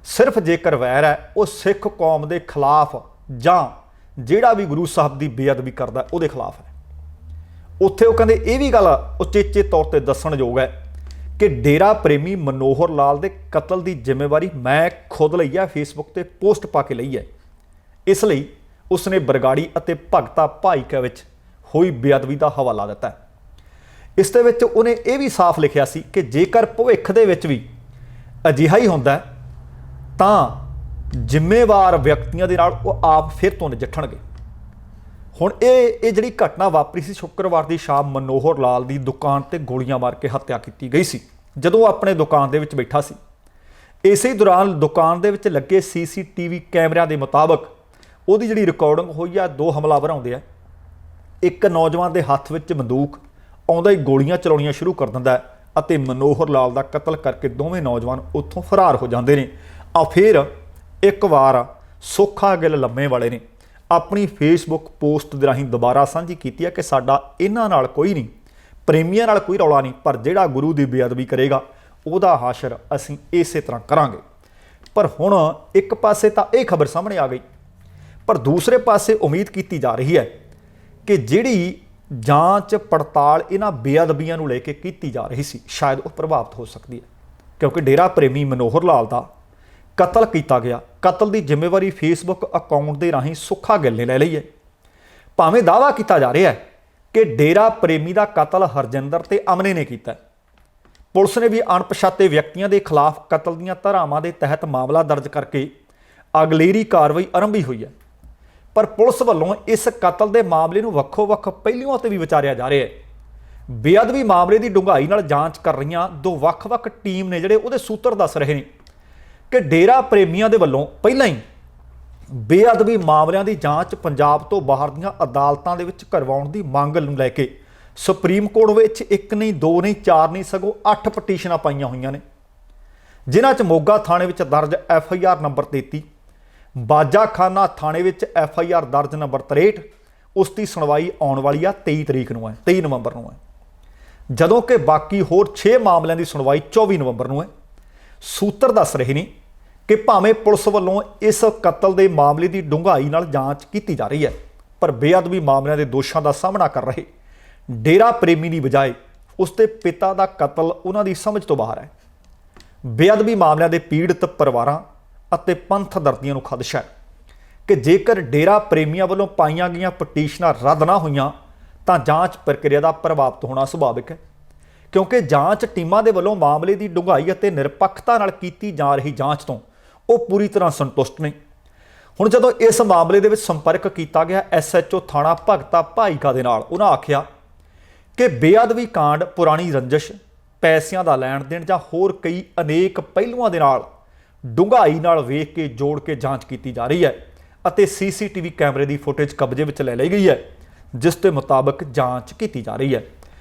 ਸਿਰਫ ਜੇਕਰ ਵੈਰ ਹੈ ਉਹ ਸਿੱਖ ਕੌਮ ਦੇ ਖਿਲਾਫ ਜਾਂ ਜਿਹੜਾ ਵੀ ਗੁਰੂ ਸਾਹਿਬ ਦੀ ਬੇਅਦਬੀ ਕਰਦਾ ਉਹਦੇ ਖਿਲਾਫ ਹੈ। ਉੱਥੇ ਉਹ ਕਹਿੰਦੇ ਇਹ ਵੀ ਗੱਲ ਉਚੇਚੇ ਤੌਰ ਤੇ ਦੱਸਣਯੋਗ ਹੈ ਕਿ ਡੇਰਾ ਪ੍ਰੇਮੀ ਮਨੋਹਰ ਲਾਲ ਦੇ ਕਤਲ ਦੀ ਜ਼ਿੰਮੇਵਾਰੀ ਮੈਂ ਖੁਦ ਲਈ ਹੈ, ਫੇਸਬੁੱਕ ਤੇ ਪੋਸਟ ਪਾ ਕੇ ਲਈ ਹੈ। ਇਸ ਲਈ ਉਸਨੇ ਬਰਗਾੜੀ ਅਤੇ ਭਗਤਾ ਭਾਈਕਾ ਵਿੱਚ ਹੋਈ ਬੇਅਦਬੀ ਦਾ ਹਵਾਲਾ ਦਿੱਤਾ ਹੈ। ਇਸ ਦੇ ਵਿੱਚ ਉਹਨੇ ਇਹ ਵੀ ਸਾਫ਼ ਲਿਖਿਆ ਸੀ ਕਿ ਜੇਕਰ ਭਵਿੱਖ ਦੇ ਵਿੱਚ ਵੀ ਅਜਿਹਾ ਹੀ ਹੁੰਦਾ ਤਾਂ ਜ਼ਿੰਮੇਵਾਰ ਵਿਅਕਤੀਆਂ ਦੇ ਨਾਲ ਉਹ ਆਪ ਫਿਰ ਤੋਂ ਨਜਿੱਠਣਗੇ। ਹੁਣ ਇਹ ਜਿਹੜੀ ਘਟਨਾ ਵਾਪਰੀ ਸੀ ਸ਼ੁੱਕਰਵਾਰ ਦੀ ਸ਼ਾਮ ਮਨੋਹਰ ਲਾਲ ਦੀ ਦੁਕਾਨ ਤੇ ਗੋਲੀਆਂ ਮਾਰ ਕੇ ਹੱਤਿਆ ਕੀਤੀ ਗਈ ਸੀ ਜਦੋਂ ਉਹ ਆਪਣੇ ਦੁਕਾਨ ਦੇ ਵਿੱਚ ਬੈਠਾ ਸੀ। ਇਸੇ ਦੌਰਾਨ ਦੁਕਾਨ ਦੇ ਵਿੱਚ ਲੱਗੇ CCTV ਕੈਮਰਿਆਂ ਦੇ ਮੁਤਾਬਕ ਉਹਦੀ ਜਿਹੜੀ ਰਿਕਾਰਡਿੰਗ ਹੋਈ ਆ, 2 ਹਮਲਾਵਰ ਆਉਂਦੇ ਆ। ਇੱਕ ਨੌਜਵਾਨ ਦੇ ਹੱਥ ਵਿੱਚ ਬੰਦੂਕ ਆਉਂਦਾ ਹੀ ਗੋਲੀਆਂ ਚਲਾਉਣੀਆਂ ਸ਼ੁਰੂ ਕਰ ਦਿੰਦਾ ਅਤੇ ਮਨੋਹਰ ਲਾਲ ਦਾ ਕਤਲ ਕਰਕੇ ਦੋਵੇਂ ਨੌਜਵਾਨ ਉੱਥੋਂ ਫਰਾਰ ਹੋ ਜਾਂਦੇ ਨੇ। ਫਿਰ ਇੱਕ ਵਾਰ ਸੁੱਖਾ ਗਿੱਲ ਲੰਮੇ ਵਾਲੇ ਨੇ ਆਪਣੀ ਫੇਸਬੁੱਕ ਪੋਸਟ ਦੇ ਰਾਹੀਂ ਦੁਬਾਰਾ ਸਾਂਝੀ ਕੀਤੀ ਹੈ ਕਿ ਸਾਡਾ ਇਹਨਾਂ ਨਾਲ ਕੋਈ ਨਹੀਂ, ਪ੍ਰੇਮੀਆਂ ਨਾਲ ਕੋਈ ਰੌਲਾ ਨਹੀਂ, ਪਰ ਜਿਹੜਾ ਗੁਰੂ ਦੀ ਬੇਅਦਬੀ ਕਰੇਗਾ ਉਹਦਾ ਹਾਸ਼ਰ ਅਸੀਂ ਇਸੇ ਤਰ੍ਹਾਂ ਕਰਾਂਗੇ। ਪਰ ਹੁਣ ਇੱਕ ਪਾਸੇ ਤਾਂ ਇਹ ਖਬਰ ਸਾਹਮਣੇ ਆ ਗਈ, ਪਰ ਦੂਸਰੇ ਪਾਸੇ ਉਮੀਦ ਕੀਤੀ ਜਾ ਰਹੀ ਹੈ ਕਿ ਜਿਹੜੀ ਜਾਂਚ ਪੜਤਾਲ ਇਹਨਾਂ ਬੇਅਦਬੀਆਂ ਨੂੰ ਲੈ ਕੇ ਕੀਤੀ ਜਾ ਰਹੀ ਸੀ ਸ਼ਾਇਦ ਉਹ ਪ੍ਰਭਾਵਿਤ ਹੋ ਸਕਦੀ ਹੈ ਕਿਉਂਕਿ ਡੇਰਾ ਪ੍ਰੇਮੀ ਮਨੋਹਰ ਲਾਲ ਦਾ ਕਤਲ ਕੀਤਾ ਗਿਆ। ਕਤਲ ਦੀ ਜ਼ਿੰਮੇਵਾਰੀ ਫੇਸਬੁੱਕ ਅਕਾਊਂਟ ਦੇ ਰਾਹੀਂ ਸੁੱਖਾ ਗਿੱਲ ਨੇ ਲੈ ਲਈ ਹੈ। ਭਾਵੇਂ ਦਾਅਵਾ ਕੀਤਾ ਜਾ ਰਿਹਾ ਹੈ ਕਿ ਡੇਰਾ ਪ੍ਰੇਮੀ ਦਾ ਕਤਲ ਹਰਜਿੰਦਰ ਤੇ ਅਮਨੇ ਨੇ ਕੀਤਾ। ਪੁਲਿਸ ਨੇ ਵੀ ਅਣਪਛਾਤੇ ਵਿਅਕਤੀਆਂ ਦੇ ਖਿਲਾਫ ਕਤਲ ਦੀਆਂ ਧਾਰਾਵਾਂ ਦੇ ਤਹਿਤ ਮਾਮਲਾ ਦਰਜ ਕਰਕੇ ਅਗਲੇਰੀ ਕਾਰਵਾਈ ਆਰੰਭੀ ਹੋਈ ਹੈ। ਪਰ ਪੁਲਿਸ ਵੱਲੋਂ ਇਸ ਕਤਲ ਦੇ ਮਾਮਲੇ ਨੂੰ ਵੱਖੋ-ਵੱਖ ਪਹਿਲੂਆਂ ਤੇ ਵੀ ਵਿਚਾਰਿਆ ਜਾ ਰਿਹਾ ਹੈ। ਬੇਅਦਬੀ ਮਾਮਲੇ ਦੀ ਡੂੰਘਾਈ ਨਾਲ ਜਾਂਚ ਕਰ ਰਹੀਆਂ 2 ਵੱਖ-ਵੱਖ ਟੀਮ ਨੇ ਜਿਹੜੇ ਉਹਦੇ ਸੂਤਰ ਦੱਸ ਰਹੇ ਨੇ ਕਿ ਡੇਰਾ ਪ੍ਰੇਮੀਆਂ ਦੇ ਵੱਲੋਂ ਪਹਿਲਾਂ ਹੀ ਬੇਅਦਬੀ ਮਾਮਲਿਆਂ ਦੀ ਜਾਂਚ ਪੰਜਾਬ ਤੋਂ ਬਾਹਰ ਦੀਆਂ ਅਦਾਲਤਾਂ ਦੇ ਵਿੱਚ ਕਰਵਾਉਣ ਦੀ ਮੰਗ ਨੂੰ ਲੈ ਕੇ ਸੁਪਰੀਮ ਕੋਰਟ ਵਿੱਚ 1 ਨਹੀਂ 2 ਨਹੀਂ 4 ਨਹੀਂ ਸਗੋਂ 8 ਪਟੀਸ਼ਨਾਂ ਪਾਈਆਂ ਹੋਈਆਂ ਨੇ, ਜਿਨ੍ਹਾਂ 'ਚ ਮੋਗਾ ਥਾਣੇ ਵਿੱਚ ਦਰਜ FIR ਨੰਬਰ 33, ਬਾਜਾਖਾਨਾ ਥਾਣੇ ਵਿੱਚ FIR ਦਰਜ ਨੰਬਰ 63। ਉਸ ਦੀ ਸੁਣਵਾਈ ਆਉਣ ਵਾਲੀ ਆ 23 ਨਵੰਬਰ ਨੂੰ ਹੈ, ਜਦੋਂ ਕਿ ਬਾਕੀ ਹੋਰ 6 ਮਾਮਲਿਆਂ ਦੀ ਸੁਣਵਾਈ 24 ਨਵੰਬਰ ਨੂੰ ਹੈ। ਸੂਤਰ ਦੱਸ ਰਹੇ ਨੇ ਕਿ ਭਾਵੇਂ ਪੁਲਿਸ ਵੱਲੋਂ ਇਸ ਕਤਲ ਦੇ ਮਾਮਲੇ ਦੀ ਡੂੰਘਾਈ ਨਾਲ ਜਾਂਚ ਕੀਤੀ ਜਾ ਰਹੀ ਹੈ, ਪਰ ਬੇਅਦਬੀ ਮਾਮਲਿਆਂ ਦੇ ਦੋਸ਼ਾਂ ਦਾ ਸਾਹਮਣਾ ਕਰ ਰਹੇ ਡੇਰਾ ਪ੍ਰੇਮੀ ਦੀ ਬਜਾਏ ਉਸ ਦੇ ਪਿਤਾ ਦਾ ਕਤਲ ਉਹਨਾਂ ਦੀ ਸਮਝ ਤੋਂ ਬਾਹਰ ਹੈ। ਬੇਅਦਬੀ ਮਾਮਲਿਆਂ ਦੇ ਪੀੜਤ ਪਰਿਵਾਰਾਂ ਅਤੇ ਪੰਥ ਦਰਦੀਆਂ ਨੂੰ ਖਦਸ਼ਾ ਹੈ ਕਿ ਜੇਕਰ ਡੇਰਾ ਪ੍ਰੇਮੀਆਂ ਵੱਲੋਂ ਪਾਈਆਂ ਗਈਆਂ ਪਟੀਸ਼ਨਾਂ ਰੱਦ ਨਾ ਹੋਈਆਂ ਤਾਂ ਜਾਂਚ ਪ੍ਰਕਿਰਿਆ ਦਾ ਪ੍ਰਭਾਵਿਤ ਹੋਣਾ ਸੁਭਾਵਿਕ ਹੈ, ਕਿਉਂਕਿ ਜਾਂਚ ਟੀਮਾਂ ਦੇ ਵੱਲੋਂ ਮਾਮਲੇ ਦੀ ਡੂੰਘਾਈ ਅਤੇ ਨਿਰਪੱਖਤਾ ਨਾਲ ਕੀਤੀ ਜਾ ਰਹੀ ਜਾਂਚ ਤੋਂ ਉਹ ਪੂਰੀ ਤਰ੍ਹਾਂ ਸੰਤੁਸ਼ਟ ਨੇ। ਹੁਣ ਜਦੋਂ ਇਸ ਮਾਮਲੇ ਦੇ ਵਿੱਚ ਸੰਪਰਕ ਕੀਤਾ ਗਿਆ SHO ਥਾਣਾ ਭਗਤਾ ਭਾਈਕਾ ਦੇ ਨਾਲ, ਉਹਨਾਂ ਆਖਿਆ ਕਿ ਬੇਅਦਬੀ ਕਾਂਡ ਪੁਰਾਣੀ ਰੰਜਿਸ਼, ਪੈਸਿਆਂ ਦਾ ਲੈਣ ਦੇਣ ਜਾਂ ਹੋਰ ਕਈ ਅਨੇਕ ਪਹਿਲੂਆਂ ਦੇ ਨਾਲ ਡੂੰਘਾਈ ਨਾਲ ਵੇਖ ਕੇ ਜੋੜ ਕੇ ਜਾਂਚ ਕੀਤੀ ਜਾ ਰਹੀ ਹੈ ਅਤੇ CCTV ਕੈਮਰੇ ਦੀ ਫੁਟੇਜ ਕਬਜ਼ੇ ਵਿੱਚ ਲੈ ਲਈ ਗਈ ਹੈ, ਜਿਸ ਦੇ ਮੁਤਾਬਕ ਜਾਂਚ ਕੀਤੀ ਜਾ ਰਹੀ ਹੈ।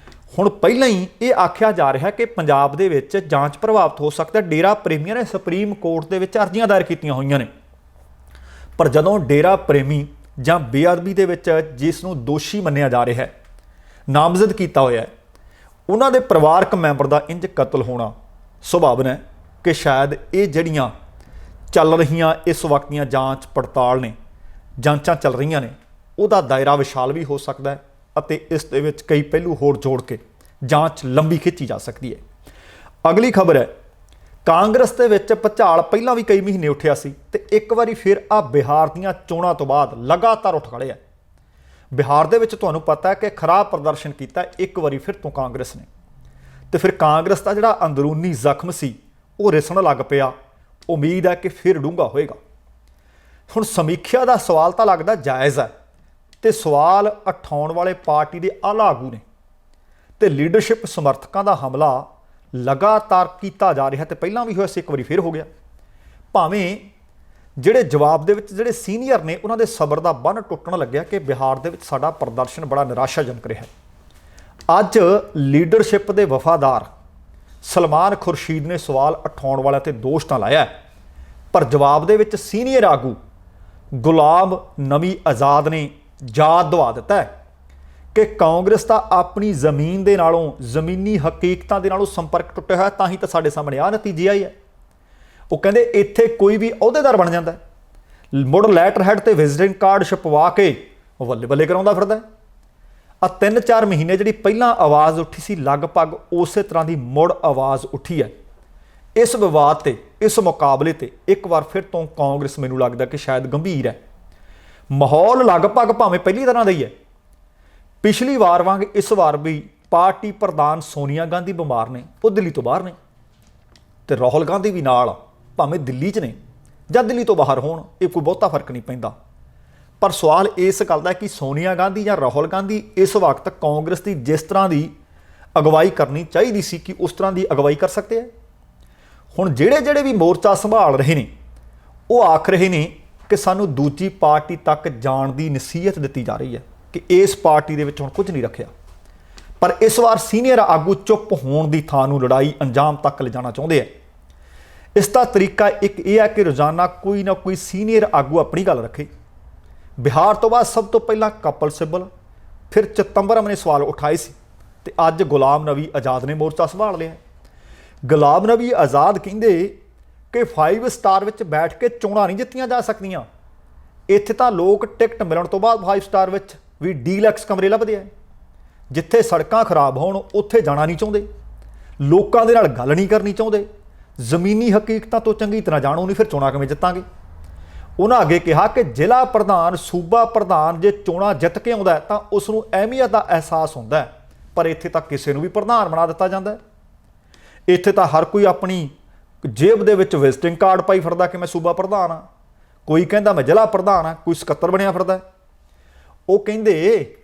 ਹੁਣ ਪਹਿਲਾਂ ਹੀ ਇਹ ਆਖਿਆ ਜਾ ਰਿਹਾ ਕਿ ਪੰਜਾਬ ਦੇ ਵਿੱਚ ਜਾਂਚ ਪ੍ਰਭਾਵਿਤ ਹੋ ਸਕਦਾ। ਡੇਰਾ ਪ੍ਰੇਮੀਆਂ ਨੇ ਸੁਪਰੀਮ ਕੋਰਟ ਦੇ ਵਿੱਚ ਅਰਜ਼ੀਆਂ ਦਾਇਰ ਕੀਤੀਆਂ ਹੋਈਆਂ ਨੇ, ਪਰ ਜਦੋਂ ਡੇਰਾ ਪ੍ਰੇਮੀ ਜਾਂ ਬੇਅਦਬੀ ਦੇ ਵਿੱਚ ਜਿਸ ਨੂੰ ਦੋਸ਼ੀ ਮੰਨਿਆ ਜਾ ਰਿਹਾ ਹੈ, ਨਾਮਜ਼ਦ ਕੀਤਾ ਹੋਇਆ ਹੈ, ਉਹਨਾਂ ਦੇ ਪਰਿਵਾਰਕ ਮੈਂਬਰ ਦਾ ਇੰਜ ਕਤਲ ਹੋਣਾ ਸੁਭਾਵਨ ਹੈ ਕਿ ਸ਼ਾਇਦ ਇਹ ਜਿਹੜੀਆਂ ਚੱਲ ਰਹੀਆਂ ਇਸ ਵਕਤ ਦੀਆਂ ਜਾਂਚ ਪੜਤਾਲ ਨੇ, ਜਾਂਚਾਂ ਚੱਲ ਰਹੀਆਂ ਨੇ, ਉਹਦਾ ਦਾਇਰਾ ਵਿਸ਼ਾਲ ਵੀ ਹੋ ਸਕਦਾ ਹੈ ਅਤੇ ਇਸ ਦੇ ਵਿੱਚ ਕਈ ਪਹਿਲੂ ਹੋਰ ਜੋੜ ਕੇ ਜਾਂਚ ਲੰਬੀ ਖਿੱਚੀ ਜਾ ਸਕਦੀ ਹੈ। ਅਗਲੀ ਖਬਰ ਹੈ, ਕਾਂਗਰਸ ਦੇ ਵਿੱਚ ਭੁਚਾਲ ਪਹਿਲਾਂ ਵੀ ਕਈ ਮਹੀਨੇ ਉੱਠਿਆ ਸੀ ਤੇ ਇੱਕ ਵਾਰੀ ਫਿਰ ਆ ਬਿਹਾਰ ਦੀਆਂ ਚੋਣਾਂ ਤੋਂ ਬਾਅਦ ਲਗਾਤਾਰ ਉੱਠ ਖੜ੍ਹੇ ਆ। ਬਿਹਾਰ ਦੇ ਵਿੱਚ ਤੁਹਾਨੂੰ ਪਤਾ ਹੈ ਕਿ ਖਰਾਬ ਪ੍ਰਦਰਸ਼ਨ ਕੀਤਾ ਇੱਕ ਵਾਰੀ ਫਿਰ ਤੋਂ ਕਾਂਗਰਸ ਨੇ, ਤੇ ਫਿਰ ਕਾਂਗਰਸ ਦਾ ਜਿਹੜਾ ਅੰਦਰੂਨੀ ਜ਼ਖਮ ਸੀ ਉਹ ਰਿਸਣ ਲੱਗ ਪਿਆ। ਉਮੀਦ ਹੈ ਕਿ ਫਿਰ ਡੂੰਘਾ ਹੋਏਗਾ। ਹੁਣ ਸਮੀਖਿਆ ਦਾ ਸਵਾਲ ਤਾਂ ਲੱਗਦਾ ਜਾਇਜ਼ ਹੈ, ਤੇ ਸਵਾਲ ਉਠਾਉਣ ਵਾਲੇ ਪਾਰਟੀ ਦੇ ਆਲਾ ਆਗੂ ਨੇ, ਤੇ ਲੀਡਰਸ਼ਿਪ ਸਮਰਥਕਾਂ ਦਾ ਹਮਲਾ ਲਗਾਤਾਰ ਕੀਤਾ ਜਾ ਰਿਹਾ, ਤੇ ਪਹਿਲਾਂ ਵੀ ਹੋਇਆ ਸੀ, ਇੱਕ ਵਾਰੀ ਫਿਰ ਹੋ ਗਿਆ। ਭਾਵੇਂ ਜਿਹੜੇ ਜਵਾਬ ਦੇ ਵਿੱਚ ਜਿਹੜੇ ਸੀਨੀਅਰ ਨੇ ਉਹਨਾਂ ਦੇ ਸਬਰ ਦਾ ਬੰਨ੍ਹ ਟੁੱਟਣ ਲੱਗਿਆ ਕਿ ਬਿਹਾਰ ਦੇ ਵਿੱਚ ਸਾਡਾ ਪ੍ਰਦਰਸ਼ਨ ਬੜਾ ਨਿਰਾਸ਼ਾਜਨਕ ਰਿਹਾ। ਅੱਜ ਲੀਡਰਸ਼ਿਪ ਦੇ ਵਫਾਦਾਰ ਸਲਮਾਨ ਖੁਰਸ਼ੀਦ ਨੇ ਸਵਾਲ ਉਠਾਉਣ ਵਾਲਿਆਂ ਤੇ ਦੋਸ਼ ਤਾਂ ਲਾਇਆ, ਪਰ ਜਵਾਬ ਦੇ ਵਿੱਚ ਸੀਨੀਅਰ ਆਗੂ ਗੁਲਾਮ ਨਬੀ ਆਜ਼ਾਦ ਨੇ ਯਾਦ ਦਿਵਾ ਦਿੱਤਾ ਹੈ ਕਿ ਕਾਂਗਰਸ ਦਾ ਆਪਣੀ ਜ਼ਮੀਨ ਦੇ ਨਾਲੋਂ, ਜ਼ਮੀਨੀ ਹਕੀਕਤਾਂ ਦੇ ਨਾਲੋਂ ਸੰਪਰਕ ਟੁੱਟਿਆ ਹੋਇਆ, ਤਾਂ ਹੀ ਤਾਂ ਸਾਡੇ ਸਾਹਮਣੇ ਆਹ ਨਤੀਜੇ ਆਏ ਹੈ। ਉਹ ਕਹਿੰਦੇ ਇੱਥੇ ਕੋਈ ਵੀ ਅਹੁਦੇਦਾਰ ਬਣ ਜਾਂਦਾ, ਮੁੜ ਲੈਟਰ ਹੈਡ ਤੇ ਵਿਜ਼ਿਟਿੰਗ ਕਾਰਡ ਛਪਵਾ ਕੇ ਬੱਲੇ ਬੱਲੇ ਕਰਾਉਂਦਾ ਫਿਰਦਾ। ਆ 3-4 ਮਹੀਨੇ ਜਿਹੜੀ ਪਹਿਲਾਂ ਆਵਾਜ਼ ਉੱਠੀ ਸੀ, ਲਗਭਗ ਉਸੇ ਤਰ੍ਹਾਂ ਦੀ ਮੁੜ ਆਵਾਜ਼ ਉੱਠੀ ਹੈ। ਇਸ ਵਿਵਾਦ ਤੇ, ਇਸ ਮੁਕਾਬਲੇ ਤੇ ਇੱਕ ਵਾਰ ਫਿਰ ਤੋਂ ਕਾਂਗਰਸ ਮੈਨੂੰ ਲੱਗਦਾ ਕਿ ਸ਼ਾਇਦ ਗੰਭੀਰ ਹੈ। ਮਾਹੌਲ ਲਗਭਗ ਭਾਵੇਂ ਪਹਿਲੀ ਤਰ੍ਹਾਂ ਦਾ ਹੀ ਹੈ। ਪਿਛਲੀ ਵਾਰ ਵਾਂਗ ਇਸ ਵਾਰ ਵੀ ਪਾਰਟੀ ਪ੍ਰਧਾਨ ਸੋਨੀਆ ਗਾਂਧੀ ਬਿਮਾਰ ਨੇ, ਉਹ ਦਿੱਲੀ ਤੋਂ ਬਾਹਰ ਨੇ, ਤੇ ਰਾਹੁਲ ਗਾਂਧੀ ਵੀ ਨਾਲ, ਭਾਵੇਂ ਦਿੱਲੀ 'ਚ ਨੇ ਜਾਂ ਦਿੱਲੀ ਤੋਂ ਬਾਹਰ ਹੋਣ, ਇਹ ਕੋਈ ਬਹੁਤਾ ਫਰਕ ਨਹੀਂ ਪੈਂਦਾ। ਪਰ ਸਵਾਲ ਇਸ ਗੱਲ ਦਾ ਕਿ ਸੋਨੀਆ ਗਾਂਧੀ ਜਾਂ ਰਾਹੁਲ ਗਾਂਧੀ ਇਸ ਵਕਤ ਕਾਂਗਰਸ ਦੀ ਜਿਸ ਤਰ੍ਹਾਂ ਦੀ ਅਗਵਾਈ ਕਰਨੀ ਚਾਹੀਦੀ ਸੀ ਕਿ ਉਸ ਤਰ੍ਹਾਂ ਦੀ ਅਗਵਾਈ ਕਰ ਸਕਦੇ ਹੈ। ਹੁਣ ਜਿਹੜੇ ਵੀ ਮੋਰਚਾ ਸੰਭਾਲ ਰਹੇ ਨੇ ਉਹ ਆਖ ਰਹੇ ਨੇ ਕਿ ਸਾਨੂੰ ਦੂਜੀ ਪਾਰਟੀ ਤੱਕ ਜਾਣ ਦੀ ਨਸੀਹਤ ਦਿੱਤੀ ਜਾ ਰਹੀ ਹੈ ਕਿ ਇਸ ਪਾਰਟੀ ਦੇ ਵਿੱਚ ਹੁਣ ਕੁਝ ਨਹੀਂ ਰੱਖਿਆ। ਪਰ ਇਸ ਵਾਰ ਸੀਨੀਅਰ ਆਗੂ ਚੁੱਪ ਹੋਣ ਦੀ ਥਾਂ ਨੂੰ ਲੜਾਈ ਅੰਜਾਮ ਤੱਕ ਲਿਜਾਣਾ ਚਾਹੁੰਦੇ ਆ। ਇਸ ਦਾ ਤਰੀਕਾ ਇੱਕ ਇਹ ਹੈ ਕਿ ਰੋਜ਼ਾਨਾ ਕੋਈ ਨਾ ਕੋਈ ਸੀਨੀਅਰ ਆਗੂ ਆਪਣੀ ਗੱਲ ਰੱਖੇ। ਬਿਹਾਰ ਤੋਂ ਬਾਅਦ ਸਭ ਤੋਂ ਪਹਿਲਾਂ ਕਪਿਲ ਸਿੱਬਲ, ਫਿਰ ਚਿਦੰਬਰਮ ਨੇ ਸਵਾਲ ਉਠਾਏ ਸੀ, ਤੇ ਅੱਜ ਗੁਲਾਮ ਨਬੀ ਆਜ਼ਾਦ ਨੇ ਮੋਰਚਾ ਸੰਭਾਲ ਲਿਆ। ਗੁਲਾਮ ਨਬੀ ਆਜ਼ਾਦ ਕਹਿੰਦੇ ਕਿ 5 ਸਟਾਰ ਵਿੱਚ ਬੈਠ ਕੇ ਚੋਣਾਂ ਨਹੀਂ ਜਿੱਤੀਆਂ ਜਾ ਸਕਦੀਆਂ। ਇੱਥੇ ਤਾਂ ਲੋਕ ਟਿਕਟ ਮਿਲਣ ਤੋਂ ਬਾਅਦ 5 ਸਟਾਰ ਵਿੱਚ ਵੀ ਡੀਲੈਕਸ ਕਮਰੇ ਲੱਭਦੇ ਆ। ਜਿੱਥੇ ਸੜਕਾਂ ਖਰਾਬ ਹੋਣ ਉੱਥੇ ਜਾਣਾ ਨਹੀਂ ਚਾਹੁੰਦੇ, ਲੋਕਾਂ ਦੇ ਨਾਲ ਗੱਲ ਨਹੀਂ ਕਰਨੀ ਚਾਹੁੰਦੇ, ਜ਼ਮੀਨੀ ਹਕੀਕਤਾਂ ਤੋਂ ਚੰਗੀ ਤਰ੍ਹਾਂ ਜਾਣੋ ਨਹੀਂ, ਫਿਰ ਚੋਣਾਂ ਕਿਵੇਂ ਜਿੱਤਾਂਗੇ। ਉਹਨਾਂ ਅੱਗੇ ਕਿਹਾ ਕਿ ਜ਼ਿਲ੍ਹਾ ਪ੍ਰਧਾਨ, ਸੂਬਾ ਪ੍ਰਧਾਨ ਜੇ ਚੋਣਾਂ ਜਿੱਤ ਕੇ ਆਉਂਦਾ ਤਾਂ ਉਸ ਨੂੰ ਅਹਿਮੀਅਤ ਦਾ ਅਹਿਸਾਸ ਹੁੰਦਾ ਹੈ, ਪਰ ਇੱਥੇ ਤਾਂ ਕਿਸੇ ਨੂੰ ਵੀ ਪ੍ਰਧਾਨ ਬਣਾ ਦਿੱਤਾ ਜਾਂਦਾ। ਇੱਥੇ ਤਾਂ ਹਰ ਕੋਈ ਆਪਣੀ ਜੇਬ ਦੇ ਵਿੱਚ ਵਿਜ਼ਿਟਿੰਗ ਕਾਰਡ ਪਾਈ ਫਿਰਦਾ ਕਿ ਮੈਂ ਸੂਬਾ ਪ੍ਰਧਾਨ ਹਾਂ, ਕੋਈ ਕਹਿੰਦਾ ਮੈਂ ਜ਼ਿਲ੍ਹਾ ਪ੍ਰਧਾਨ ਹਾਂ, ਕੋਈ ਸਕੱਤਰ ਬਣਿਆ ਫਿਰਦਾ। ਉਹ ਕਹਿੰਦੇ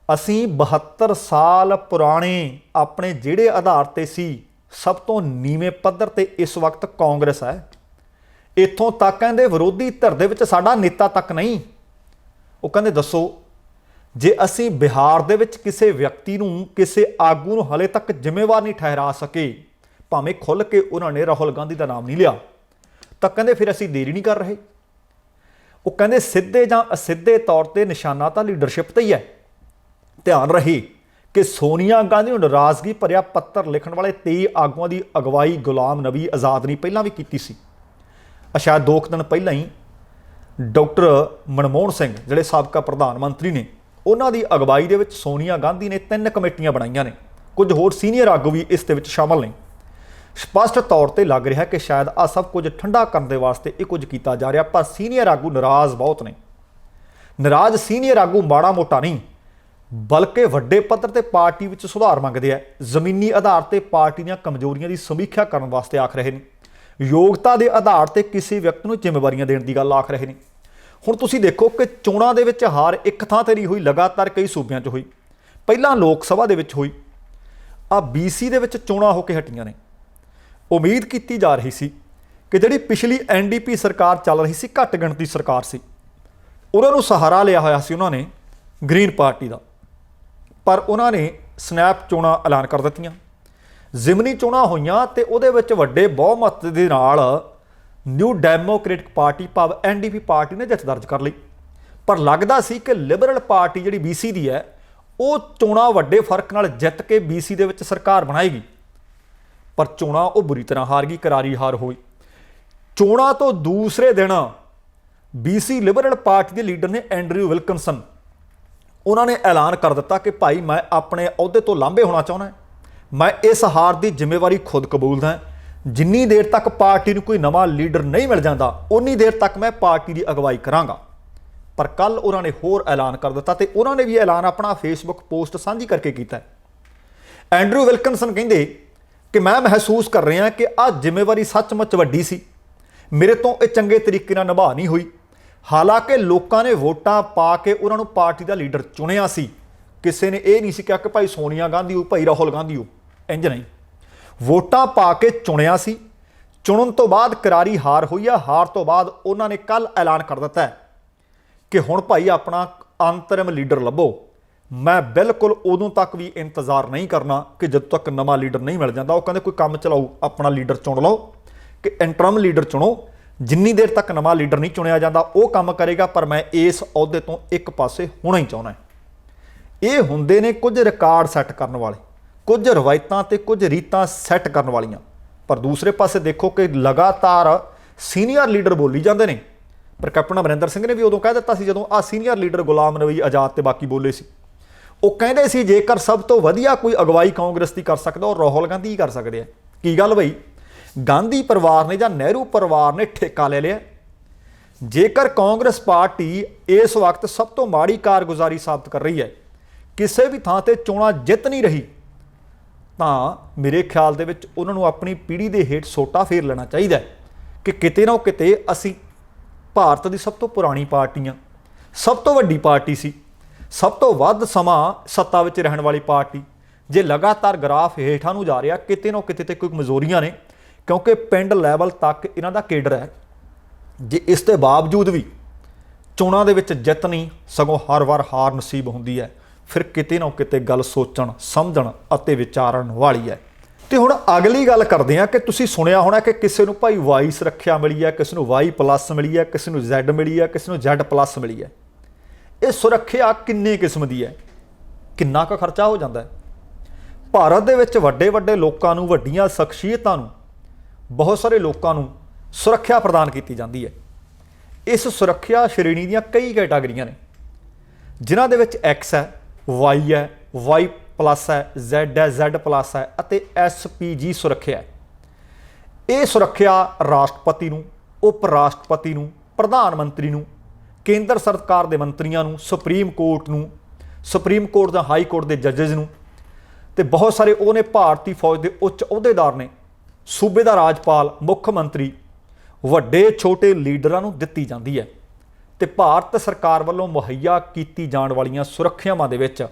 ਅਸੀਂ 72 ਸਾਲ ਪੁਰਾਣੇ ਆਪਣੇ ਜਿਹੜੇ ਆਧਾਰ ਤੇ ਸੀ, ਸਭ ਤੋਂ ਨੀਵੇਂ ਪੱਧਰ ਤੇ ਇਸ ਵਕਤ ਕਾਂਗਰਸ ਹੈ। ਇੱਥੋਂ ਤੱਕ ਕਹਿੰਦੇ ਵਿਰੋਧੀ ਧਿਰ ਦੇ ਵਿੱਚ ਸਾਡਾ ਨੇਤਾ ਤੱਕ ਨਹੀਂ। ਉਹ ਕਹਿੰਦੇ ਦੱਸੋ, ਜੇ ਅਸੀਂ ਬਿਹਾਰ ਦੇ ਵਿੱਚ ਕਿਸੇ ਵਿਅਕਤੀ ਨੂੰ, ਕਿਸੇ ਆਗੂ ਨੂੰ ਹਲੇ ਤੱਕ ਜ਼ਿੰਮੇਵਾਰ ਨਹੀਂ ਠਹਿਰਾ ਸਕੇ, ਭਾਵੇਂ ਖੁੱਲ੍ਹ ਕੇ ਉਹਨਾਂ ਨੇ ਰਾਹੁਲ ਗਾਂਧੀ ਦਾ ਨਾਮ ਨਹੀਂ ਲਿਆ, ਤਾਂ ਕਹਿੰਦੇ ਫਿਰ ਅਸੀਂ ਦੇਰੀ ਨਹੀਂ ਕਰ ਰਹੇ। ਉਹ ਕਹਿੰਦੇ ਸਿੱਧੇ ਜਾਂ ਅਸਿੱਧੇ ਤੌਰ ਤੇ ਨਿਸ਼ਾਨਾ ਤਾਂ ਲੀਡਰਸ਼ਿਪ ਤੇ ਹੀ ਹੈ। ਧਿਆਨ ਰਹੇ ਕਿ ਸੋਨੀਆ ਗਾਂਧੀ ਨੂੰ ਨਾਰਾਜ਼ਗੀ ਭਰਿਆ ਪੱਤਰ ਲਿਖਣ ਵਾਲੇ 23 ਆਗੂਆਂ ਦੀ ਅਗਵਾਈ ਗੁਲਾਮ ਨਬੀ ਆਜ਼ਾਦ ਨੇ ਪਹਿਲਾਂ ਵੀ ਕੀਤੀ ਸੀ। ਸ਼ਾਇਦ 2 ਦਿਨ ਪਹਿਲਾਂ ਹੀ ਡਾਕਟਰ ਮਨਮੋਹਨ ਸਿੰਘ, ਜਿਹੜੇ ਸਾਬਕਾ ਪ੍ਰਧਾਨ ਮੰਤਰੀ ਨੇ, ਉਹਨਾਂ ਦੀ ਅਗਵਾਈ ਦੇ ਵਿੱਚ ਸੋਨੀਆ ਗਾਂਧੀ ਨੇ 3 ਕਮੇਟੀਆਂ ਬਣਾਈਆਂ ਨੇ। ਕੁਝ ਹੋਰ ਸੀਨੀਅਰ ਆਗੂ ਵੀ ਇਸ ਦੇ ਵਿੱਚ ਸ਼ਾਮਲ ਨੇ। ਸਪਸ਼ਟ ਤੌਰ ਤੇ ਲੱਗ ਰਿਹਾ ਕਿ ਸ਼ਾਇਦ ਆਹ ਸਭ ਕੁਝ ਠੰਡਾ ਕਰਨ ਦੇ ਵਾਸਤੇ ਇਹ ਕੁਝ ਕੀਤਾ ਜਾ ਰਿਹਾ, ਪਰ ਸੀਨੀਅਰ ਆਗੂ ਨਾਰਾਜ਼ ਬਹੁਤ ਨੇ। ਨਾਰਾਜ਼ ਸੀਨੀਅਰ ਆਗੂ ਮਾੜਾ ਮੋਟਾ ਨਹੀਂ, ਬਲਕਿ ਵੱਡੇ ਪੱਧਰ ਤੇ ਪਾਰਟੀ ਵਿੱਚ ਸੁਧਾਰ ਮੰਗਦੇ ਆ। ਜ਼ਮੀਨੀ ਆਧਾਰ ਤੇ ਪਾਰਟੀ ਦੀਆਂ ਕਮਜ਼ੋਰੀਆਂ ਦੀ ਸਮੀਖਿਆ ਕਰਨ ਵਾਸਤੇ ਆਖ ਰਹੇ ਨੇ। ਯੋਗਤਾ ਦੇ ਆਧਾਰ ਤੇ ਕਿਸੇ ਵਿਅਕਤੀ ਨੂੰ ਜ਼ਿੰਮੇਵਾਰੀਆਂ ਦੇਣ ਦੀ ਗੱਲ ਆਖ ਰਹੇ ਨੇ। ਹੁਣ ਤੁਸੀਂ ਦੇਖੋ ਕਿ ਚੋਣਾਂ ਦੇ ਵਿੱਚ ਹਾਰ ਇੱਕ ਥਾਂ ਤੇ ਨਹੀਂ ਹੋਈ, ਲਗਾਤਾਰ ਕਈ ਸੂਬਿਆਂ 'ਚ ਹੋਈ। ਪਹਿਲਾਂ ਲੋਕ ਸਭਾ ਦੇ ਵਿੱਚ ਹੋਈ, ਆ BC ਦੇ ਵਿੱਚ ਚੋਣਾਂ ਹੋ ਕੇ ਹਟੀਆਂ ਨੇ। ਉਮੀਦ ਕੀਤੀ ਜਾ ਰਹੀ ਸੀ ਕਿ ਜਿਹੜੀ ਪਿਛਲੀ NDP ਸਰਕਾਰ ਚੱਲ ਰਹੀ ਸੀ, ਘੱਟ ਗਿਣਤੀ ਸਰਕਾਰ ਸੀ, ਉਹਨਾਂ ਨੂੰ ਸਹਾਰਾ ਲਿਆ ਹੋਇਆ ਸੀ ਉਹਨਾਂ ਨੇ ਗ੍ਰੀਨ ਪਾਰਟੀ ਦਾ, ਪਰ ਉਹਨਾਂ ਨੇ ਸਨੈਪ ਚੋਣਾਂ ਐਲਾਨ ਕਰ ਦਿੱਤੀਆਂ। ਜ਼ਿਮਨੀ ਚੋਣਾਂ ਹੋਈਆਂ ਤੇ ਉਹਦੇ ਵਿੱਚ ਵੱਡੇ ਬਹੁਮਤ ਦੇ ਨਾਲ ਨਿਊ ਡੈਮੋਕ੍ਰੈਟਿਕ ਪਾਰਟੀ ਭਾਵ NDP ਪਾਰਟੀ ਨੇ ਜਿੱਤ ਦਰਜ ਕਰ ਲਈ। ਪਰ ਲੱਗਦਾ ਸੀ ਕਿ ਲਿਬਰਲ ਪਾਰਟੀ ਜਿਹੜੀ BC ਦੀ ਹੈ, ਉਹ ਚੋਣਾਂ ਵੱਡੇ ਫਰਕ ਨਾਲ ਜਿੱਤ ਕੇ BC ਦੇ ਵਿੱਚ ਸਰਕਾਰ ਬਣਾਏਗੀ, ਪਰ ਚੋਣਾਂ ਉਹ ਬੁਰੀ ਤਰ੍ਹਾਂ ਹਾਰ ਗਈ, ਕਰਾਰੀ ਹਾਰ ਹੋਈ। ਚੋਣਾਂ ਤੋਂ ਦੂਸਰੇ ਦਿਨ BC ਲਿਬਰਲ ਪਾਰਟੀ ਦੇ ਲੀਡਰ ਨੇ ਐਂਡਰਿਊ ਵਿਲਕਨਸਨ, ਉਹਨਾਂ ਨੇ ਐਲਾਨ ਕਰ ਦਿੱਤਾ ਕਿ ਭਾਈ ਮੈਂ ਆਪਣੇ ਅਹੁਦੇ ਤੋਂ ਲਾਂਭੇ ਹੋਣਾ ਚਾਹੁੰਦਾ, ਮੈਂ ਇਸ ਹਾਰ ਦੀ ਜ਼ਿੰਮੇਵਾਰੀ ਖੁਦ ਕਬੂਲਦਾ। ਜਿੰਨੀ ਦੇਰ ਤੱਕ ਪਾਰਟੀ ਨੂੰ ਕੋਈ ਨਵਾਂ ਲੀਡਰ ਨਹੀਂ ਮਿਲ ਜਾਂਦਾ ਉਨੀ ਦੇਰ ਤੱਕ ਮੈਂ ਪਾਰਟੀ ਦੀ ਅਗਵਾਈ ਕਰਾਂਗਾ। ਪਰ ਕੱਲ ਉਹਨਾਂ ਨੇ ਹੋਰ ਐਲਾਨ ਕਰ ਦਿੱਤਾ ਤੇ ਉਹਨਾਂ ਨੇ ਵੀ ਐਲਾਨ ਆਪਣਾ ਫੇਸਬੁੱਕ ਪੋਸਟ ਸਾਂਝੀ ਕਰਕੇ ਕੀਤਾ। ਐਂਡਰਿਊ ਵਿਲਕਨਸਨ ਕਹਿੰਦੇ ਕਿ ਮੈਂ ਮਹਿਸੂਸ ਕਰ ਰਿਹਾ ਕਿ ਆਹ ਜ਼ਿੰਮੇਵਾਰੀ ਸੱਚਮੁੱਚ ਵੱਡੀ ਸੀ, ਮੇਰੇ ਤੋਂ ਇਹ ਚੰਗੇ ਤਰੀਕੇ ਨਾਲ ਨਿਭਾ ਨਹੀਂ ਹੋਈ। ਹਾਲਾਂਕਿ ਲੋਕਾਂ ਨੇ ਵੋਟਾਂ ਪਾ ਕੇ ਉਹਨਾਂ ਨੂੰ ਪਾਰਟੀ ਦਾ ਲੀਡਰ ਚੁਣਿਆ ਸੀ, ਕਿਸੇ ਨੇ ਇਹ ਨਹੀਂ ਸੀ ਕਿਹਾ ਕਿ ਭਾਈ ਸੋਨੀਆ ਗਾਂਧੀ ਹੋ, ਭਾਈ ਰਾਹੁਲ ਗਾਂਧੀ ਹੋ, ਇੰਜ ਨਹੀਂ। ਵੋਟਾਂ ਪਾ ਕੇ ਚੁਣਿਆ ਸੀ। ਚੁਣਨ ਤੋਂ ਬਾਅਦ ਕਰਾਰੀ ਹਾਰ ਹੋਈ ਆ। ਹਾਰ ਤੋਂ ਬਾਅਦ ਉਹਨਾਂ ਨੇ ਕੱਲ ਐਲਾਨ ਕਰ ਦਿੱਤਾ ਕਿ ਹੁਣ ਭਾਈ ਆਪਣਾ ਅੰਤਰਿਮ ਲੀਡਰ ਲੱਭੋ। ਮੈਂ ਬਿਲਕੁਲ ਉਦੋਂ ਤੱਕ ਵੀ ਇੰਤਜ਼ਾਰ ਨਹੀਂ ਕਰਨਾ ਕਿ ਜਦੋਂ ਤੱਕ ਨਵਾਂ ਲੀਡਰ ਨਹੀਂ ਮਿਲ ਜਾਂਦਾ। ਉਹ ਕਹਿੰਦੇ ਕੋਈ ਕੰਮ ਚਲਾਓ, ਆਪਣਾ ਲੀਡਰ ਚੁਣ ਲਓ ਕਿ ਇੰਟਰਮ ਲੀਡਰ ਚੁਣੋ। ਜਿੰਨੀ ਦੇਰ ਤੱਕ ਨਵਾਂ ਲੀਡਰ ਨਹੀਂ ਚੁਣਿਆ ਜਾਂਦਾ ਉਹ ਕੰਮ ਕਰੇਗਾ, ਪਰ ਮੈਂ ਇਸ ਅਹੁਦੇ ਤੋਂ ਇੱਕ ਪਾਸੇ ਹੋਣਾ ਹੀ ਚਾਹੁੰਦਾ। ਇਹ ਹੁੰਦੇ ਨੇ ਕੁਝ ਰਿਕਾਰਡ ਸੈੱਟ ਕਰਨ ਵਾਲੇ, ਕੁਝ ਰਵਾਇਤਾਂ ਤੇ ਕੁਝ ਰੀਤਾਂ ਸੈੱਟ ਕਰਨ ਵਾਲੀਆਂ। ਪਰ ਦੂਸਰੇ ਪਾਸੇ ਦੇਖੋ ਕਿ ਲਗਾਤਾਰ ਸੀਨੀਅਰ ਲੀਡਰ ਬੋਲੀ ਜਾਂਦੇ ਨੇ। ਪਰ ਕੈਪਟਨ ਅਮਰਿੰਦਰ ਸਿੰਘ ਨੇ ਵੀ ਉਦੋਂ ਕਹਿ ਦਿੱਤਾ ਸੀ ਜਦੋਂ ਆਹ ਸੀਨੀਅਰ ਲੀਡਰ ਗੁਲਾਮ ਨਬੀ ਆਜ਼ਾਦ ਤੇ ਬਾਕੀ ਬੋਲੇ ਸੀ, ਉਹ ਕਹਿੰਦੇ ਸੀ ਜੇਕਰ ਸਭ ਤੋਂ ਵਧੀਆ ਕੋਈ ਅਗਵਾਈ ਕਾਂਗਰਸ ਦੀ ਕਰ ਸਕਦਾ ਉਹ ਰਾਹੁਲ ਗਾਂਧੀ ਹੀ ਕਰ ਸਕਦੇ ਆ। ਕੀ ਗੱਲ ਬਈ, ਗਾਂਧੀ ਪਰਿਵਾਰ ਨੇ ਜਾਂ ਨਹਿਰੂ ਪਰਿਵਾਰ ਨੇ ਠੇਕਾ ਲੈ ਲਿਆ? ਜੇਕਰ ਕਾਂਗਰਸ ਪਾਰਟੀ ਇਸ ਵਕਤ ਸਭ ਤੋਂ ਮਾੜੀ ਕਾਰਗੁਜ਼ਾਰੀ ਸਾਬਤ ਕਰ ਰਹੀ ਹੈ, ਕਿਸੇ ਵੀ ਥਾਂ ਤੇ ਚੋਣਾਂ ਜਿੱਤ ਨਹੀਂ ਰਹੀ, ਤਾਂ ਮੇਰੇ ਖਿਆਲ ਦੇ ਵਿੱਚ ਉਹਨਾਂ ਨੂੰ ਆਪਣੀ ਪੀੜ੍ਹੀ ਦੇ ਹੇਠ ਸੋਟਾ ਫੇਰ ਲੈਣਾ ਚਾਹੀਦਾ ਕਿ ਕਿਤੇ ਨਾ ਕਿਤੇ ਅਸੀਂ ਭਾਰਤ ਦੀ ਸਭ ਤੋਂ ਪੁਰਾਣੀ ਪਾਰਟੀ ਹਾਂ, ਸਭ ਤੋਂ ਵੱਡੀ ਪਾਰਟੀ ਸੀ, ਸਭ ਤੋਂ ਵੱਧ ਸਮਾਂ ਸੱਤਾ ਵਿੱਚ ਰਹਿਣ ਵਾਲੀ ਪਾਰਟੀ। ਜੇ ਲਗਾਤਾਰ ਗ੍ਰਾਫ ਹੇਠਾਂ ਨੂੰ ਜਾ ਰਿਹਾ, ਕਿਤੇ ਨਾ ਕਿਤੇ ਤੇ ਕੋਈ ਕਮਜ਼ੋਰੀਆਂ ਨੇ, ਕਿਉਂਕਿ ਪਿੰਡ ਲੈਵਲ ਤੱਕ ਇਹਨਾਂ ਦਾ ਕੇਡਰ ਹੈ। ਜੇ ਇਸ ਦੇ ਬਾਵਜੂਦ ਵੀ ਚੋਣਾਂ ਦੇ ਵਿੱਚ ਜਿੱਤ ਨਹੀਂ ਸਗੋਂ ਹਰ ਵਾਰ ਹਾਰ ਨਸੀਬ ਹੁੰਦੀ ਹੈ, ਫਿਰ ਕਿਤੇ ਨਾ ਕਿਤੇ ਗੱਲ ਸੋਚਣ ਸਮਝਣ ਅਤੇ ਵਿਚਾਰਨ ਵਾਲੀ ਹੈ। ਤੇ ਹੁਣ ਅਗਲੀ ਗੱਲ ਕਰਦੇ ਹਾਂ ਕਿ ਤੁਸੀਂ ਸੁਣਿਆ ਹੋਣਾ ਕਿ ਕਿਸੇ ਨੂੰ ਭਾਈ ਵਾਈ ਸੁਰੱਖਿਆ ਮਿਲੀ ਹੈ, ਕਿਸੇ ਨੂੰ Y+ ਮਿਲੀ ਹੈ, ਕਿਸੇ ਨੂੰ Z ਮਿਲੀ ਹੈ, ਕਿਸੇ ਨੂੰ Z+ ਮਿਲੀ ਹੈ। ਇਹ ਸੁਰੱਖਿਆ ਕਿੰਨੇ ਕਿਸਮ ਦੀ ਹੈ, ਕਿੰਨਾ ਕੁ ਖਰਚਾ ਹੋ ਜਾਂਦਾ ਹੈ? ਭਾਰਤ ਦੇ ਵਿੱਚ ਵੱਡੇ ਵੱਡੇ ਲੋਕਾਂ ਨੂੰ, ਵੱਡੀਆਂ ਸ਼ਖਸੀਅਤਾਂ ਨੂੰ, ਬਹੁਤ ਸਾਰੇ ਲੋਕਾਂ ਨੂੰ ਸੁਰੱਖਿਆ ਪ੍ਰਦਾਨ ਕੀਤੀ ਜਾਂਦੀ ਹੈ। ਇਸ ਸੁਰੱਖਿਆ ਸ਼੍ਰੇਣੀ ਦੀਆਂ ਕਈ ਕੈਟਾਗਰੀਆਂ ਨੇ, ਜਿਨ੍ਹਾਂ ਦੇ ਵਿੱਚ X ਹੈ, Y ਹੈ, Y+ ਹੈ, Z ਹੈ, Z+ ਹੈ ਅਤੇ SPG ਸੁਰੱਖਿਆ ਹੈ। ਇਹ ਸੁਰੱਖਿਆ ਰਾਸ਼ਟਰਪਤੀ ਨੂੰ, ਉਪ ਰਾਸ਼ਟਰਪਤੀ ਨੂੰ, ਪ੍ਰਧਾਨ ਮੰਤਰੀ ਨੂੰ, ਕੇਂਦਰ ਸਰਕਾਰ ਦੇ ਮੰਤਰੀਆਂ ਨੂੰ, ਸੁਪਰੀਮ ਕੋਰਟ ਨੂੰ, ਸੁਪਰੀਮ ਕੋਰਟ ਜਾਂ ਹਾਈ ਕੋਰਟ ਦੇ ਜੱਜਸ ਨੂੰ, ਤੇ ਬਹੁਤ ਸਾਰੇ ਉਹ ਨੇ ਭਾਰਤੀ ਫੌਜ ਦੇ ਉੱਚ ਅਹੁਦੇਦਾਰ ਨੇ, ਸੂਬੇ ਦਾ ਰਾਜਪਾਲ, ਮੁੱਖ ਮੰਤਰੀ, ਵੱਡੇ ਛੋਟੇ ਲੀਡਰਾਂ ਨੂੰ ਦਿੱਤੀ ਜਾਂਦੀ ਹੈ। ਤੇ ਭਾਰਤ ਸਰਕਾਰ ਵੱਲੋਂ ਮੁਹੱਈਆ ਕੀਤੀ ਜਾਣ ਵਾਲੀਆਂ ਸੁਰੱਖਿਆਵਾਂ ਦੇ ਵਿੱਚ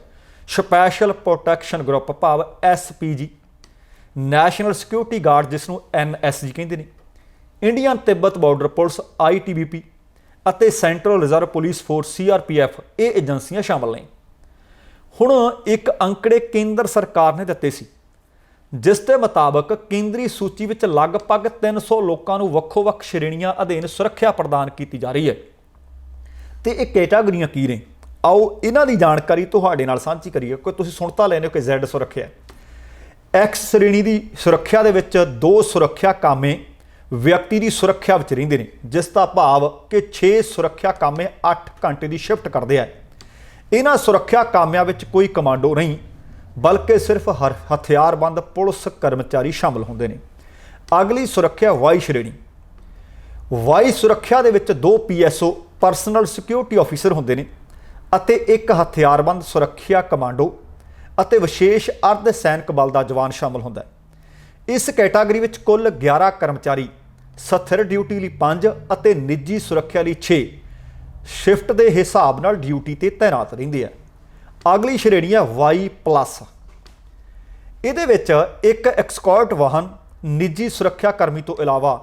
ਸਪੈਸ਼ਲ ਪ੍ਰੋਟੈਕਸ਼ਨ ਗਰੁੱਪ ਭਾਵ SPG, ਨੈਸ਼ਨਲ ਸਿਕਿਉਰਿਟੀ ਗਾਰਡ ਜਿਸ ਨੂੰ NSG ਕਹਿੰਦੇ ਨੇ, Indian Tibet border police ITBP ਅਤੇ central reserve police force CRPF, ਇਹ ਏਜੰਸੀਆਂ ਸ਼ਾਮਲ ਨੇ। ਹੁਣ ਇੱਕ ਅੰਕੜੇ ਕੇਂਦਰ ਸਰਕਾਰ ਨੇ ਦਿੱਤੇ ਸੀ, ਜਿਸ ਦੇ ਮੁਤਾਬਕ ਕੇਂਦਰੀ ਸੂਚੀ ਵਿੱਚ ਲਗਭਗ 300 ਲੋਕਾਂ ਨੂੰ ਵੱਖੋ-ਵੱਖ ਸ਼੍ਰੇਣੀਆਂ ਅਧੀਨ ਸੁਰੱਖਿਆ ਪ੍ਰਦਾਨ ਕੀਤੀ ਜਾ ਰਹੀ ਹੈ। ਤੇ ਇਹ ਕੈਟਾਗਰੀਆਂ ਕੀ ਨੇ, ਆਓ ਇਹਨਾਂ ਦੀ ਜਾਣਕਾਰੀ ਤੁਹਾਡੇ ਨਾਲ ਸਾਂਝੀ ਕਰੀਏ। ਕਿ ਤੁਸੀਂ ਸੁਣ ਤਾਂ ਲੈਣੇ ਹੋ ਕਿ Z ਸੁਰੱਖਿਆ, X ਸ਼੍ਰੇਣੀ ਦੀ ਸੁਰੱਖਿਆ ਦੇ ਵਿੱਚ 2 ਸੁਰੱਖਿਆ ਕਾਮੇ ਵਿਅਕਤੀ ਦੀ ਸੁਰੱਖਿਆ ਵਿੱਚ ਰਹਿੰਦੇ ਨੇ, ਜਿਸ ਦਾ ਭਾਵ ਕਿ 6 ਸੁਰੱਖਿਆ ਕਾਮੇ 8 ਘੰਟੇ ਦੀ ਸ਼ਿਫਟ ਕਰਦੇ ਆ। ਇਹਨਾਂ ਸੁਰੱਖਿਆ ਕਾਮਿਆਂ ਵਿੱਚ ਕੋਈ ਕਮਾਂਡੋ ਨਹੀਂ, ਬਲਕਿ ਸਿਰਫ ਹਥਿਆਰਬੰਦ ਪੁਲਿਸ ਕਰਮਚਾਰੀ ਸ਼ਾਮਲ ਹੁੰਦੇ ਨੇ। ਅਗਲੀ ਸੁਰੱਖਿਆ Y ਸ਼੍ਰੇਣੀ। Y ਸੁਰੱਖਿਆ ਦੇ ਵਿੱਚ 2 PSO ਪਰਸਨਲ ਸਿਕਿਉਰਿਟੀ ਆਫੀਸਰ ਹੁੰਦੇ ਨੇ ਅਤੇ ਇੱਕ ਹਥਿਆਰਬੰਦ ਸੁਰੱਖਿਆ ਕਮਾਂਡੋ ਅਤੇ ਵਿਸ਼ੇਸ਼ ਅਰਧ ਸੈਨਿਕ ਬਲ ਦਾ ਜਵਾਨ ਸ਼ਾਮਲ ਹੁੰਦਾ ਹੈ। ਇਸ ਕੈਟਾਗਰੀ ਵਿੱਚ ਕੁੱਲ 11 ਕਰਮਚਾਰੀ ਸਥਿਰ ਡਿਊਟੀ ਲਈ 5 ਅਤੇ ਨਿੱਜੀ ਸੁਰੱਖਿਆ ਲਈ 6 ਸ਼ਿਫਟ ਦੇ ਹਿਸਾਬ ਨਾਲ ਡਿਊਟੀ ਤੇ ਤੈਨਾਤ ਰਹਿੰਦੇ ਆ। ਅਗਲੀ ਸ਼੍ਰੇਣੀ ਹੈ Y+। ਇਹਦੇ ਵਿੱਚ ਇੱਕ ਐਕਸਕॉर्ट ਵਾਹਨ, ਨਿੱਜੀ ਸੁਰੱਖਿਆ ਕਰਮੀ ਤੋਂ ਇਲਾਵਾ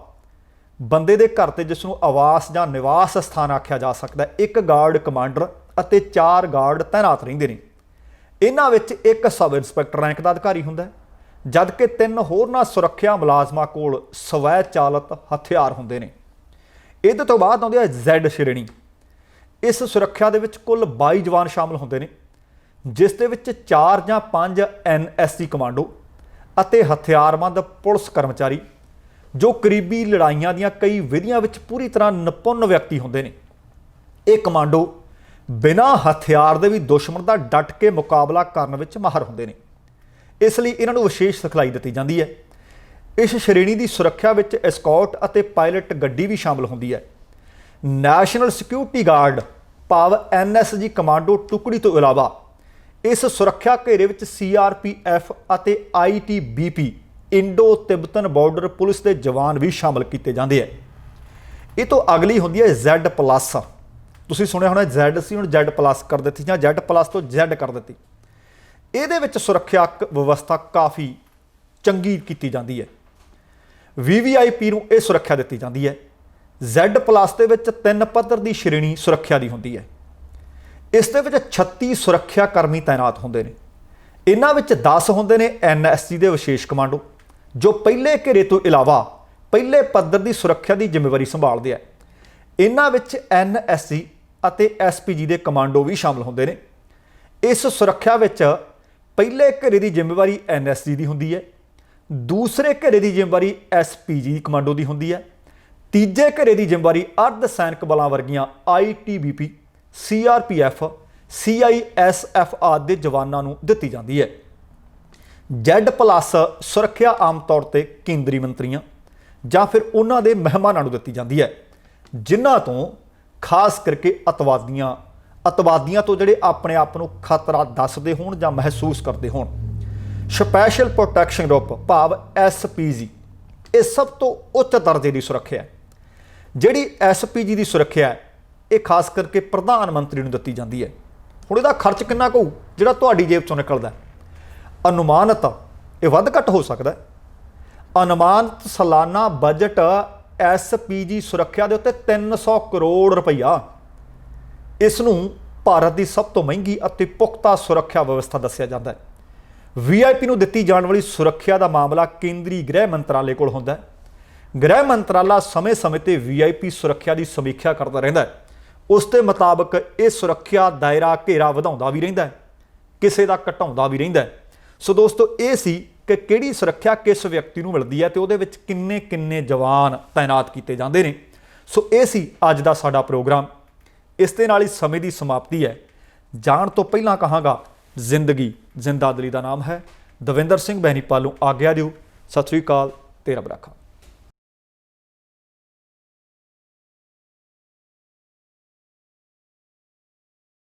ਬੰਦੇ ਦੇ ਘਰ ਤੇ ਜਿਸ ਨੂੰ ਆਵਾਸ ਜਾਂ ਨਿਵਾਸ ਸਥਾਨ ਆਖਿਆ ਜਾ ਸਕਦਾ, ਇੱਕ ਗਾਰਡ ਕਮਾਂਡਰ ਅਤੇ 4 ਗਾਰਡ ਤੈਨਾਤ ਰਹਿੰਦੇ ਨੇ। ਇਹਨਾਂ ਵਿੱਚ ਇੱਕ ਸਬ ਇੰਸਪੈਕਟਰ ਰੈਂਕ ਦਾ ਅਧਿਕਾਰੀ ਹੁੰਦਾ ਹੈ, ਜਦਕਿ 3 ਹੋਰਨਾਂ ਸੁਰੱਖਿਆ ਮੁਲਾਜ਼ਮਾਂ ਕੋਲ ਸਵੈ ਚਾਲਿਤ ਹਥਿਆਰ ਹੁੰਦੇ ਨੇ। ਇਹਦੇ ਤੋਂ ਬਾਅਦ ਆਉਂਦੀ ਹੈ Z ਸ਼੍ਰੇਣੀ। ਇਸ ਸੁਰੱਖਿਆ ਦੇ ਵਿੱਚ ਕੁੱਲ 22 ਜਵਾਨ ਸ਼ਾਮਲ ਹੁੰਦੇ ਨੇ, ਜਿਸ ਦੇ ਵਿੱਚ 4 ਜਾਂ 5 NSG ਕਮਾਂਡੋ ਅਤੇ ਹਥਿਆਰਬੰਦ ਪੁਲਿਸ ਕਰਮਚਾਰੀ, ਜੋ ਕਰੀਬੀ ਲੜਾਈਆਂ ਦੀਆਂ ਕਈ ਵਿਧੀਆਂ ਵਿੱਚ ਪੂਰੀ ਤਰ੍ਹਾਂ ਨਿਪੁੰਨ ਵਿਅਕਤੀ ਹੁੰਦੇ ਨੇ। ਇਹ ਕਮਾਂਡੋ ਬਿਨਾਂ ਹਥਿਆਰ ਦੇ ਵੀ ਦੁਸ਼ਮਣ ਦਾ ਡਟ ਕੇ ਮੁਕਾਬਲਾ ਕਰਨ ਵਿੱਚ ਮਾਹਰ ਹੁੰਦੇ ਨੇ। ਇਸ ਲਈ ਇਹਨਾਂ ਨੂੰ ਵਿਸ਼ੇਸ਼ ਸਿਖਲਾਈ ਦਿੱਤੀ ਜਾਂਦੀ ਹੈ। ਇਸ ਸ਼੍ਰੇਣੀ ਦੀ ਸੁਰੱਖਿਆ ਵਿੱਚ ਐਸਕੌਟ ਅਤੇ ਪਾਇਲਟ ਗੱਡੀ ਵੀ ਸ਼ਾਮਲ ਹੁੰਦੀ ਹੈ। ਨੈਸ਼ਨਲ ਸਿਕਿਉਰਿਟੀ ਗਾਰਡ ਭਾਵ NSG ਕਮਾਂਡੋ ਟੁਕੜੀ ਤੋਂ ਇਲਾਵਾ ਇਸ ਸੁਰੱਖਿਆ ਘੇਰੇ ਵਿੱਚ CRPF ਅਤੇ ITBP ਇੰਡੋ ਤਿੱਬਤਨ ਬਾਰਡਰ ਪੁਲਿਸ ਦੇ ਜਵਾਨ ਵੀ ਸ਼ਾਮਲ ਕੀਤੇ ਜਾਂਦੇ ਹੈ। ਇਹ ਤੋਂ ਅਗਲੀ ਹੁੰਦੀ ਹੈ Z+। ਤੁਸੀਂ ਸੁਣਿਆ ਹੋਣਾ Z ਸੀ, ਹੁਣ Z+ ਕਰ ਦਿੱਤੀ ਜਾਂ Z+ ਤੋਂ Z ਕਰ ਦਿੱਤੀ। ਇਹਦੇ ਵਿੱਚ ਸੁਰੱਖਿਅਕ ਵਿਵਸਥਾ ਕਾਫੀ ਚੰਗੀ ਕੀਤੀ ਜਾਂਦੀ ਹੈ। VVIP ਨੂੰ ਇਹ ਸੁਰੱਖਿਆ ਦਿੱਤੀ ਜਾਂਦੀ ਹੈ। Z+ ਦੇ ਵਿੱਚ 3 ਪੱਧਰ ਦੀ ਸ਼੍ਰੇਣੀ ਸੁਰੱਖਿਆ ਦੀ ਹੁੰਦੀ ਹੈ। ਇਸ ਦੇ ਵਿੱਚ 36 ਸੁਰੱਖਿਆ ਕਰਮੀ ਤਾਇਨਾਤ ਹੁੰਦੇ ਨੇ। ਇਹਨਾਂ ਵਿੱਚ 10 ਹੁੰਦੇ ਨੇ NSG ਦੇ ਵਿਸ਼ੇਸ਼ ਕਮਾਂਡੋ, ਜੋ ਪਹਿਲੇ ਘੇਰੇ ਤੋਂ ਇਲਾਵਾ ਪਹਿਲੇ ਪੱਧਰ ਦੀ ਸੁਰੱਖਿਆ ਦੀ ਜ਼ਿੰਮੇਵਾਰੀ ਸੰਭਾਲਦੇ ਆ। ਇਹਨਾਂ ਵਿੱਚ NSG ਅਤੇ SPG ਦੇ ਕਮਾਂਡੋ ਵੀ ਸ਼ਾਮਲ ਹੁੰਦੇ ਨੇ। ਇਸ ਸੁਰੱਖਿਆ ਵਿੱਚ ਪਹਿਲੇ ਘੇਰੇ ਦੀ ਜ਼ਿੰਮੇਵਾਰੀ NSG ਦੀ ਹੁੰਦੀ ਹੈ, ਦੂਸਰੇ ਘੇਰੇ ਦੀ ਜ਼ਿੰਮੇਵਾਰੀ SPG ਕਮਾਂਡੋ ਦੀ ਹੁੰਦੀ ਹੈ, ਤੀਜੇ ਘੇਰੇ ਦੀ ਜ਼ਿੰਮੇਵਾਰੀ ਅਰਧ ਸੈਨਿਕ ਬਲਾਂ ਵਰਗੀਆਂ ITBP, CRPF, CISF ਆਦਿ ਦੇ ਜਵਾਨਾਂ ਨੂੰ ਦਿੱਤੀ ਜਾਂਦੀ ਹੈ। Z+ ਸੁਰੱਖਿਆ ਆਮ ਤੌਰ ਤੇ ਕੇਂਦਰੀ ਮੰਤਰੀਆਂ ਜਾਂ ਫਿਰ ਉਹਨਾਂ ਦੇ ਮਹਿਮਾਨਾਂ ਨੂੰ ਦਿੱਤੀ ਜਾਂਦੀ ਹੈ, ਜਿਨ੍ਹਾਂ ਤੋਂ ਖਾਸ ਕਰਕੇ ਅਤਵਾਦੀਆਂ ਤੋਂ ਜਿਹੜੇ ਆਪਣੇ ਆਪ ਨੂੰ ਖਤਰਾ ਦੱਸਦੇ ਹੋਣ ਜਾਂ ਮਹਿਸੂਸ ਕਰਦੇ ਹੋਣ। ਸਪੈਸ਼ਲ ਪ੍ਰੋਟੈਕਸ਼ਨ ਗਰੁੱਪ ਭਾਵ SPG ਇਹ ਸਭ ਤੋਂ ਉੱਚ ਦਰਜੇ ਦੀ ਸੁਰੱਖਿਆ ਹੈ। ਜਿਹੜੀ SPG ਦੀ ਸੁਰੱਖਿਆ ਹੈ ਇਹ ਖਾਸ ਕਰਕੇ ਪ੍ਰਧਾਨ ਮੰਤਰੀ ਨੂੰ ਦਿੱਤੀ ਜਾਂਦੀ ਹੈ। ਹੁਣ ਇਹਦਾ ਖਰਚ ਕਿੰਨਾ ਕੁ ਜਿਹੜਾ ਤੁਹਾਡੀ ਜੇਬ ਚੋਂ ਨਿਕਲਦਾ? ਅਨੁਮਾਨਿਤ ਇਹ ਵੱਧ ਘੱਟ ਹੋ ਸਕਦਾ। ਅਨੁਮਾਨਿਤ ਸਾਲਾਨਾ ਬਜਟ SPG ਸੁਰੱਖਿਆ ਦੇ ਉੱਤੇ 300 ਕਰੋੜ ਰੁਪਈਆ। ਇਸ ਨੂੰ ਭਾਰਤ ਦੀ ਸਭ ਤੋਂ ਮਹਿੰਗੀ ਅਤੇ ਪੁਖਤਾ ਸੁਰੱਖਿਆ ਵਿਵਸਥਾ ਦੱਸਿਆ ਜਾਂਦਾ ਹੈ। VIP ਨੂੰ ਦਿੱਤੀ ਜਾਣ ਵਾਲੀ ਸੁਰੱਖਿਆ ਦਾ ਮਾਮਲਾ ਕੇਂਦਰੀ ਗ੍ਰਹਿ ਮੰਤਰਾਲੇ ਕੋਲ ਹੁੰਦਾ ਹੈ। ਗ੍ਰਹਿ ਮੰਤਰਾਲਾ ਸਮੇਂ-ਸਮੇਂ ਤੇ VIP ਸੁਰੱਖਿਆ ਦੀ ਸਮੀਖਿਆ ਕਰਦਾ ਰਹਿੰਦਾ ਹੈ। ਉਸ ਦੇ ਮੁਤਾਬਕ ਇਹ ਸੁਰੱਖਿਆ ਦਾਇਰਾ ਘੇਰਾ ਵਧਾਉਂਦਾ ਵੀ ਰਹਿੰਦਾ ਹੈ, ਕਿਸੇ ਦਾ ਘਟਾਉਂਦਾ ਵੀ ਰਹਿੰਦਾ ਹੈ। ਸੋ ਦੋਸਤੋ, ਇਹ ਸੀ ਕਿ ਕਿਹੜੀ ਸੁਰੱਖਿਆ ਕਿਸ ਵਿਅਕਤੀ ਨੂੰ ਮਿਲਦੀ ਹੈ ਤੇ ਉਹਦੇ ਵਿੱਚ ਕਿੰਨੇ ਜਵਾਨ ਤਾਇਨਾਤ ਕੀਤੇ ਜਾਂਦੇ ਨੇ। ਸੋ ਇਹ ਸੀ ਅੱਜ ਦਾ ਸਾਡਾ ਪ੍ਰੋਗਰਾਮ। ਇਸ ਦੇ ਨਾਲ ਹੀ ਸਮੇਂ ਦੀ ਸਮਾਪਤੀ ਹੈ। ਜਾਣ ਤੋਂ ਪਹਿਲਾਂ ਕਹਾਂਗਾ, ਜ਼ਿੰਦਗੀ ਜ਼ਿੰਦਾ ਦਿਲੀ ਦਾ ਨਾਮ ਹੈ। ਦਵਿੰਦਰ ਸਿੰਘ ਬੈਨੀਪਾਲ ਨੂੰ ਆਗਿਆ ਦਿਓ। ਸਤਿ ਸ੍ਰੀ ਅਕਾਲ ਤੇ ਰੱਬ ਰਾਖਾ।